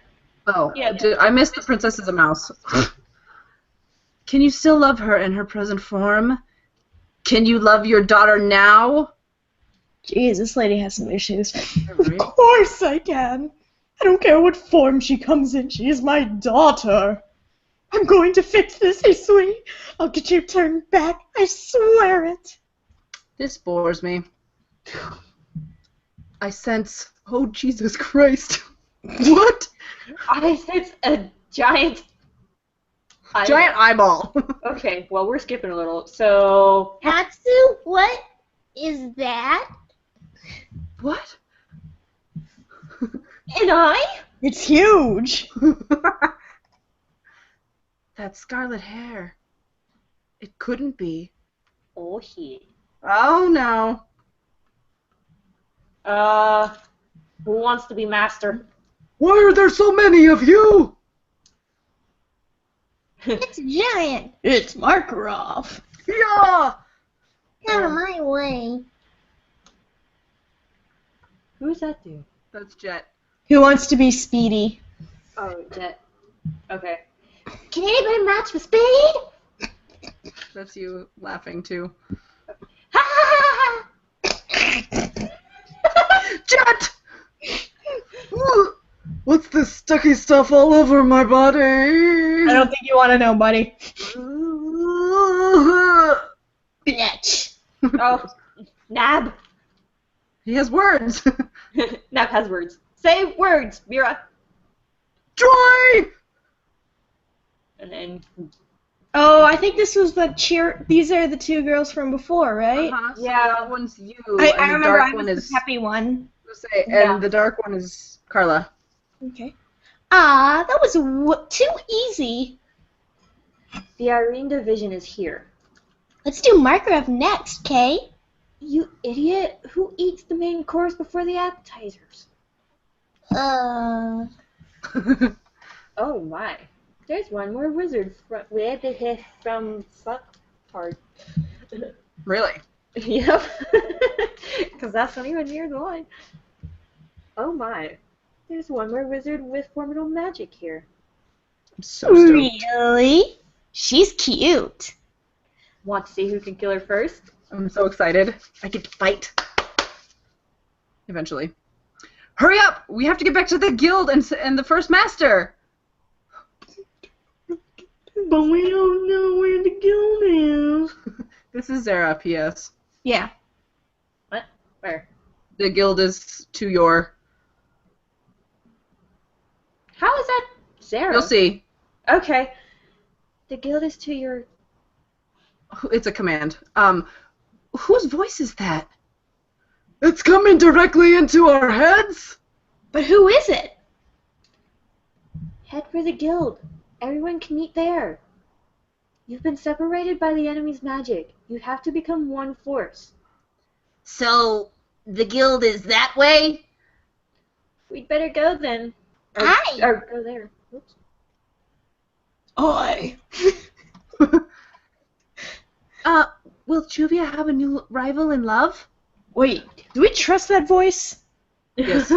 Oh, Yeah, I missed the princess is a mouse. Can you still love her in her present form? Can you love your daughter now? Jeez, this lady has some issues. Right. Of course I can. I don't care what form she comes in. She is my daughter. I'm going to fix this, Isui. I'll get you turned back. I swear it. This bores me. I sense Oh, Jesus Christ. What? It's a giant eyeball. Giant eyeball. Okay, well, we're skipping a little. So, Hatsu, what is that? What? an eye? It's huge. That scarlet hair. It couldn't be. Oh, shit. Oh, no. Who wants to be master? Why are there so many of you? It's giant. It's Makarov. Yeah! Out of my way. Who's that dude? That's Jet. Who wants to be Speedy? Oh, Jet. Okay. Can anybody match with speed? That's you laughing, too. Ha ha ha! Jet! What's this stucky stuff all over my body? I don't think you want to know, buddy. Bitch. Oh, Nab. He has words. Nab has words. Say words, Mira. Joy! And then, Oh, I think this was the cheer. These are the two girls from before, right? So Yeah. that one's you, I and the remember dark I one was is... the happy one. Yeah. And the dark one is Carla. Okay. Ah, that was too easy. the Irene division is here. Let's do Markarov next, Kay. You idiot! Who eats the main course before the appetizers? Uh, Oh my. There's one more wizard from fuck part. Really? Yep. Because that's not even near the line. Oh my. There's one more wizard with formidable magic here. I'm so stoked. really? She's cute. Want to see who can kill her first? I'm so excited. I get to fight. Eventually. Hurry up! We have to get back to the guild and the first master! But we don't know where the guild is. This is Zara, P.S. Yeah. What? Where? The guild is to your... How is that Zara? You'll see. Okay. The guild is to your... It's a command. Whose voice is that? It's coming directly into our heads? But who is it? Head for the guild. Everyone can meet there. You've been separated by the enemy's magic. You have to become one force. So, the guild is that way? We'd better go then. Aye. Or go there. Oops. Oi. Will Chuvia have a new rival in love? Wait, do we trust that voice? Yes.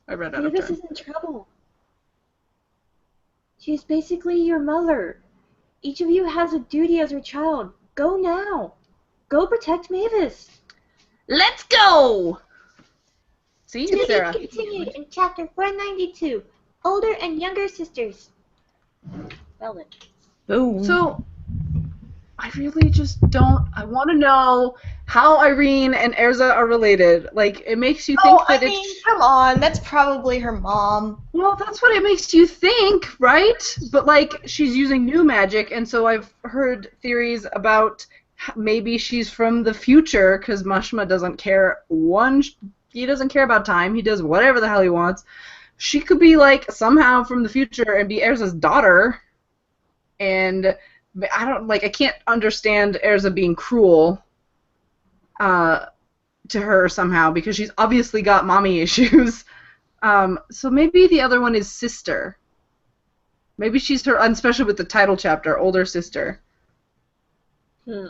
I read out of Reedus turn. is in trouble. She's basically your mother. Each of you has a duty as her child. Go now. Go protect Mavis. Let's go! See, To it's be Sarah. continued in chapter 492. Older and younger sisters. Well then. Oh. So, I really just don't... I want to know how Irene and Erza are related. Like, it makes you think that it's... come on, that's probably her mom. Well, that's what it makes you think, right? But, like, she's using new magic, and so I've heard theories about maybe she's from the future, because Mashma doesn't care he doesn't care about time. He does whatever the hell he wants. She could be, like, somehow from the future and be Erza's daughter, and I can't understand Erza being cruel to her somehow, because she's obviously got mommy issues. So maybe the other one is sister. Maybe she's her, especially with the title chapter, older sister.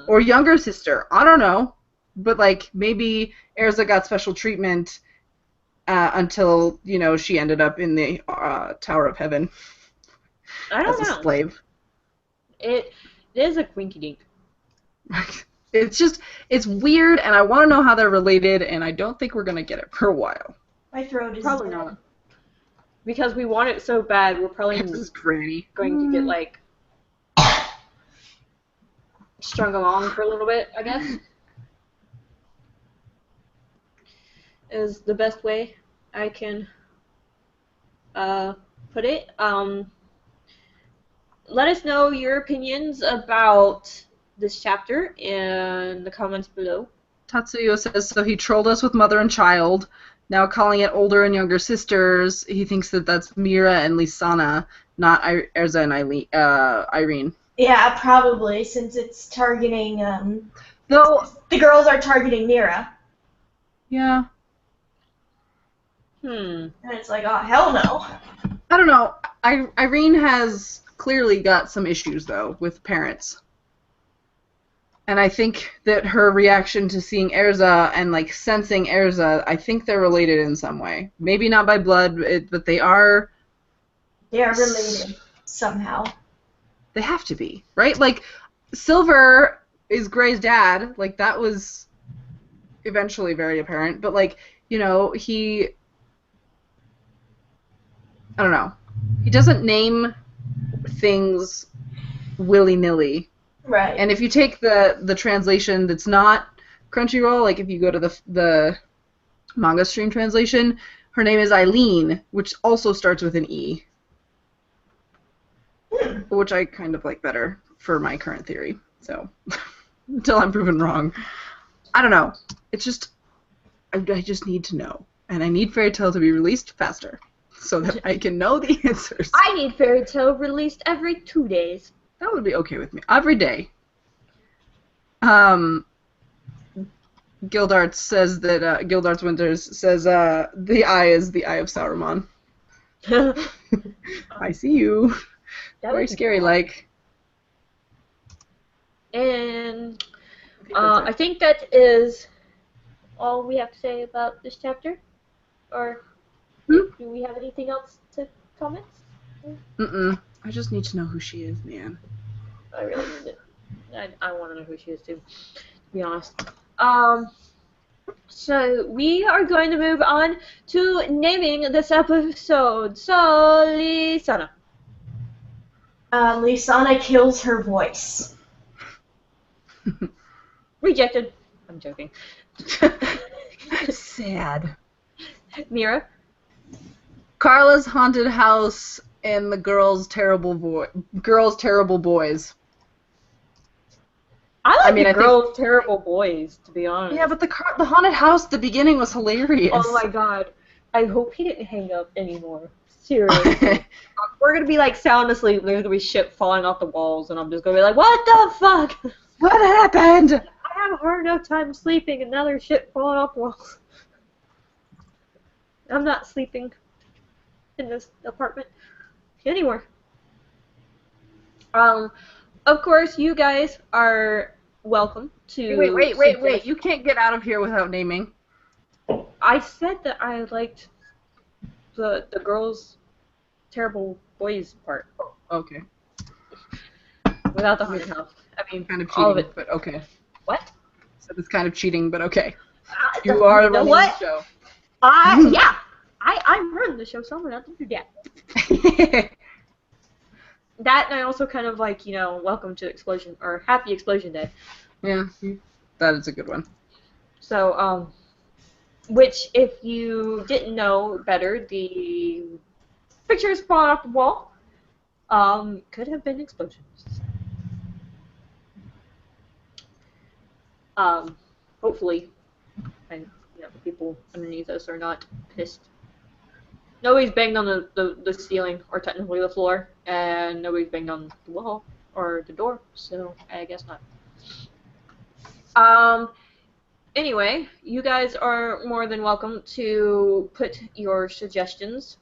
Or younger sister. I don't know. But, like, maybe Erza got special treatment until, she ended up in the Tower of Heaven I don't as a know. slave. It is a quinky dink. It's weird, and I want to know how they're related, and I don't think we're going to get it for a while. My throat is Probably not. Because we want it so bad, we're probably This is Granny. going to get, like, strung along for a little bit, I guess. is the best way I can put it. Let us know your opinions about this chapter in the comments below. Tatsuyo says, so he trolled us with mother and child. Now calling it older and younger sisters, he thinks that that's Mira and Lisanna, not Erza and Irene. Yeah, probably, since it's targeting, Though, the girls are targeting Mira. yeah, And it's like, oh, hell no. I don't know. Irene has clearly got some issues, though, with parents. And I think that her reaction to seeing Erza and, like, sensing Erza, I think they're related in some way. Maybe not by blood, but they are... They are related, somehow. They have to be, right? Like, Silver is Gray's dad. Like, that was eventually very apparent. But, like, you know, he... I don't know. He doesn't name things willy-nilly. Right. And if you take the translation that's not Crunchyroll, like if you go to the manga stream translation, her name is Eileen, which also starts with an E. Which I kind of like better for my current theory. So, until I'm proven wrong. I don't know. It's just, I just need to know. And I need Fairy Tail to be released faster so that I can know the answers. I need Fairy Tail released every 2 days. That would be okay with me. Every day. Gildarts says that, Gildarts Winters says, the eye is the eye of Sauron. I see you. Very scary, like. And I think that is all we have to say about this chapter. Or do we have anything else to comment? I just need to know who she is, man. I really need it. I want to know who she is too, to be honest. So we are going to move on to naming this episode. So, Lisanna. Lisanna kills her voice. Rejected. I'm joking. Sad. Mira. Carla's haunted house and the girls' terrible boys. I like mean, the I think- girls' terrible boys, to be honest. Yeah, but the haunted house at the beginning was hilarious. Oh my god. I hope he didn't hang up anymore. Seriously. We're gonna be like sound asleep, and there's gonna be shit falling off the walls, and I'm just gonna be like, what the fuck? What happened? I have a hard enough time sleeping, and now there's shit falling off the walls. I'm not sleeping in this apartment anywhere. Of course, you guys are welcome to... Wait. You can't get out of here without naming. I said that I liked the girls' terrible boys part. Okay. Without the haunted house. I mean, Kind of all of cheating, it. but okay. What? So it's kind of cheating, but okay. You You are know running what? the show. Yeah. I run the show, so I'm gonna have to do that. That, and I also kind of like, you know, welcome to Explosion, or Happy Explosion Day. Yeah, that is a good one. So, which, if you didn't know better, the pictures falling off the wall, could have been explosions. Hopefully, and, you know, the people underneath us are not pissed. Nobody's banged on the ceiling, or technically the floor, and nobody's banged on the wall, or the door, so I guess not. Anyway, you guys are more than welcome to put your suggestions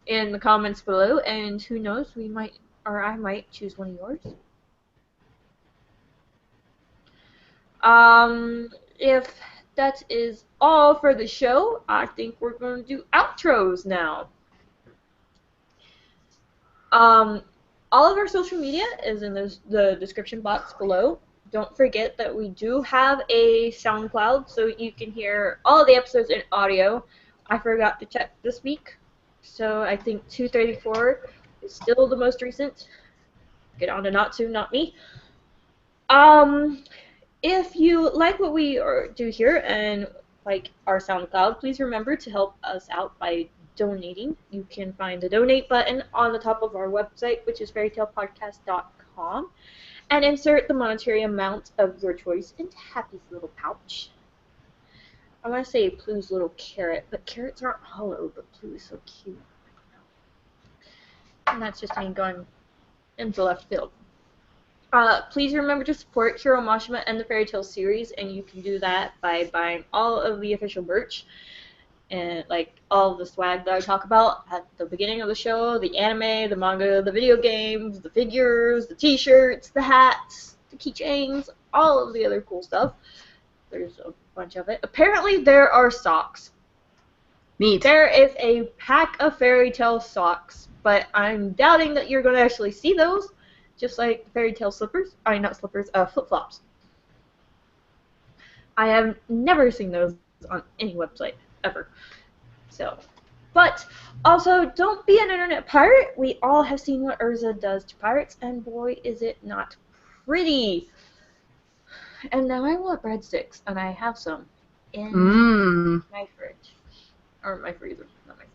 in the comments below, and who knows, we might, or I might choose one of yours. If that is all for the show, I think we're going to do outros now. All of our social media is in the description box below. Don't forget that we do have a SoundCloud, so you can hear all the episodes in audio. I forgot to check this week, so I think 234 is still the most recent. Get on to Natsu, not me. If you like what we do here and like our SoundCloud, please remember to help us out by donating. You can find the donate button on the top of our website, which is fairytalepodcast.com, and insert the monetary amount of your choice into Happy's little pouch. I want to say Plu's little carrot, but carrots aren't hollow, but Plu is so cute. And that's just me going into left field. Please remember to support Hiro Mashima and the Fairy Tail series, and you can do that by buying all of the official merch and like all of the swag that I talk about at the beginning of the show, the anime, the manga, the video games, the figures, the t-shirts, the hats, the keychains, all of the other cool stuff. There's a bunch of it. Apparently there are socks. Neat. There is a pack of Fairy Tail socks, but I'm doubting that you're going to actually see those. Just like Fairy Tail slippers. I mean, not slippers, flip-flops. I have never seen those on any website, ever. So, but also, don't be an internet pirate. We all have seen what Urza does to pirates, and boy, is it not pretty. And now I want breadsticks, and I have some in my fridge. Or my freezer, not my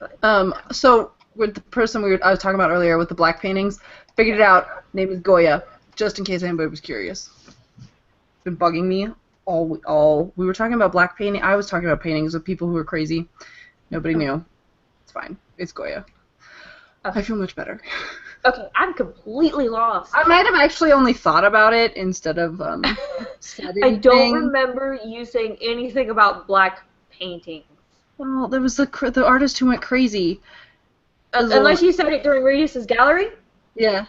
fridge. But, So, with the person I was talking about earlier with the black paintings, figured it out. Name is Goya, just in case anybody was curious. It's been bugging me all. We were talking about black painting. I was talking about paintings with people who were crazy. Nobody knew. It's fine. It's Goya. Okay. I feel much better. Okay, I'm completely lost. I might have actually only thought about it instead of said I anything. don't remember you saying anything about black painting. Well, there was the artist who went crazy. Unless you said it during Reedus Gallery. Yeah.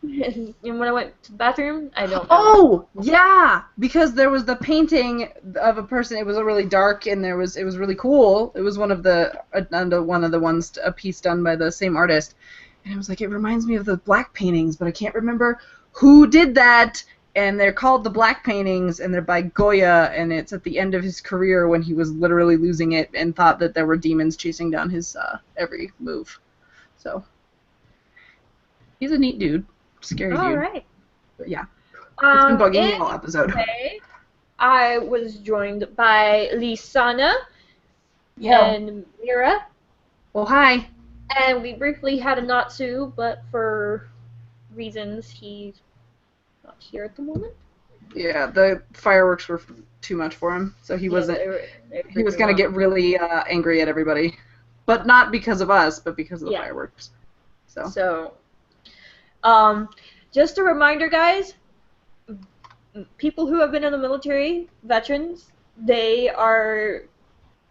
And when I went to the bathroom, I don't know. Oh, yeah, because there was the painting of a person. It was really dark, and it was really cool. It was one of the ones, a piece done by the same artist, and it was like, it reminds me of the black paintings, but I can't remember who did that. And they're called the Black Paintings, and they're by Goya, and it's at the end of his career when he was literally losing it and thought that there were demons chasing down his every move. So he's a neat dude. Scary dude. All right. But yeah. It's been bugging me all Anyway, episode. I was joined by Lisanna and Mira, Well, hi. and we briefly had a Natsu, but for reasons he's not here at the moment. Yeah, the fireworks were too much for him, so he wasn't. He was gonna get really angry at everybody, but not because of us, but because of the fireworks. So, just a reminder, guys. People who have been in the military, veterans, they are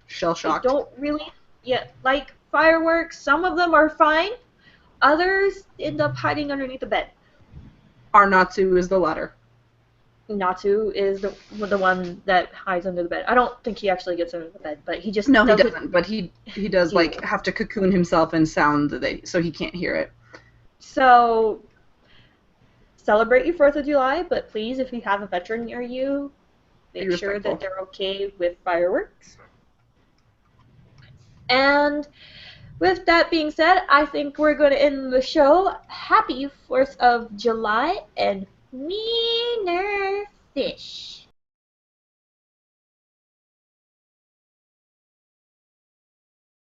shell-shocked. They don't really like fireworks. Some of them are fine. Others end up hiding underneath the bed. Our Natsu is the latter. Natsu is the one that hides under the bed. I don't think he actually gets under the bed, but he just he doesn't. But he does like have to cocoon himself and sound so he can't hear it. So celebrate your 4th of July, but please, if you have a veteran near you, make sure that they're okay with fireworks. And with that being said, I think we're going to end the show. Happy 4th of July and meaner fish.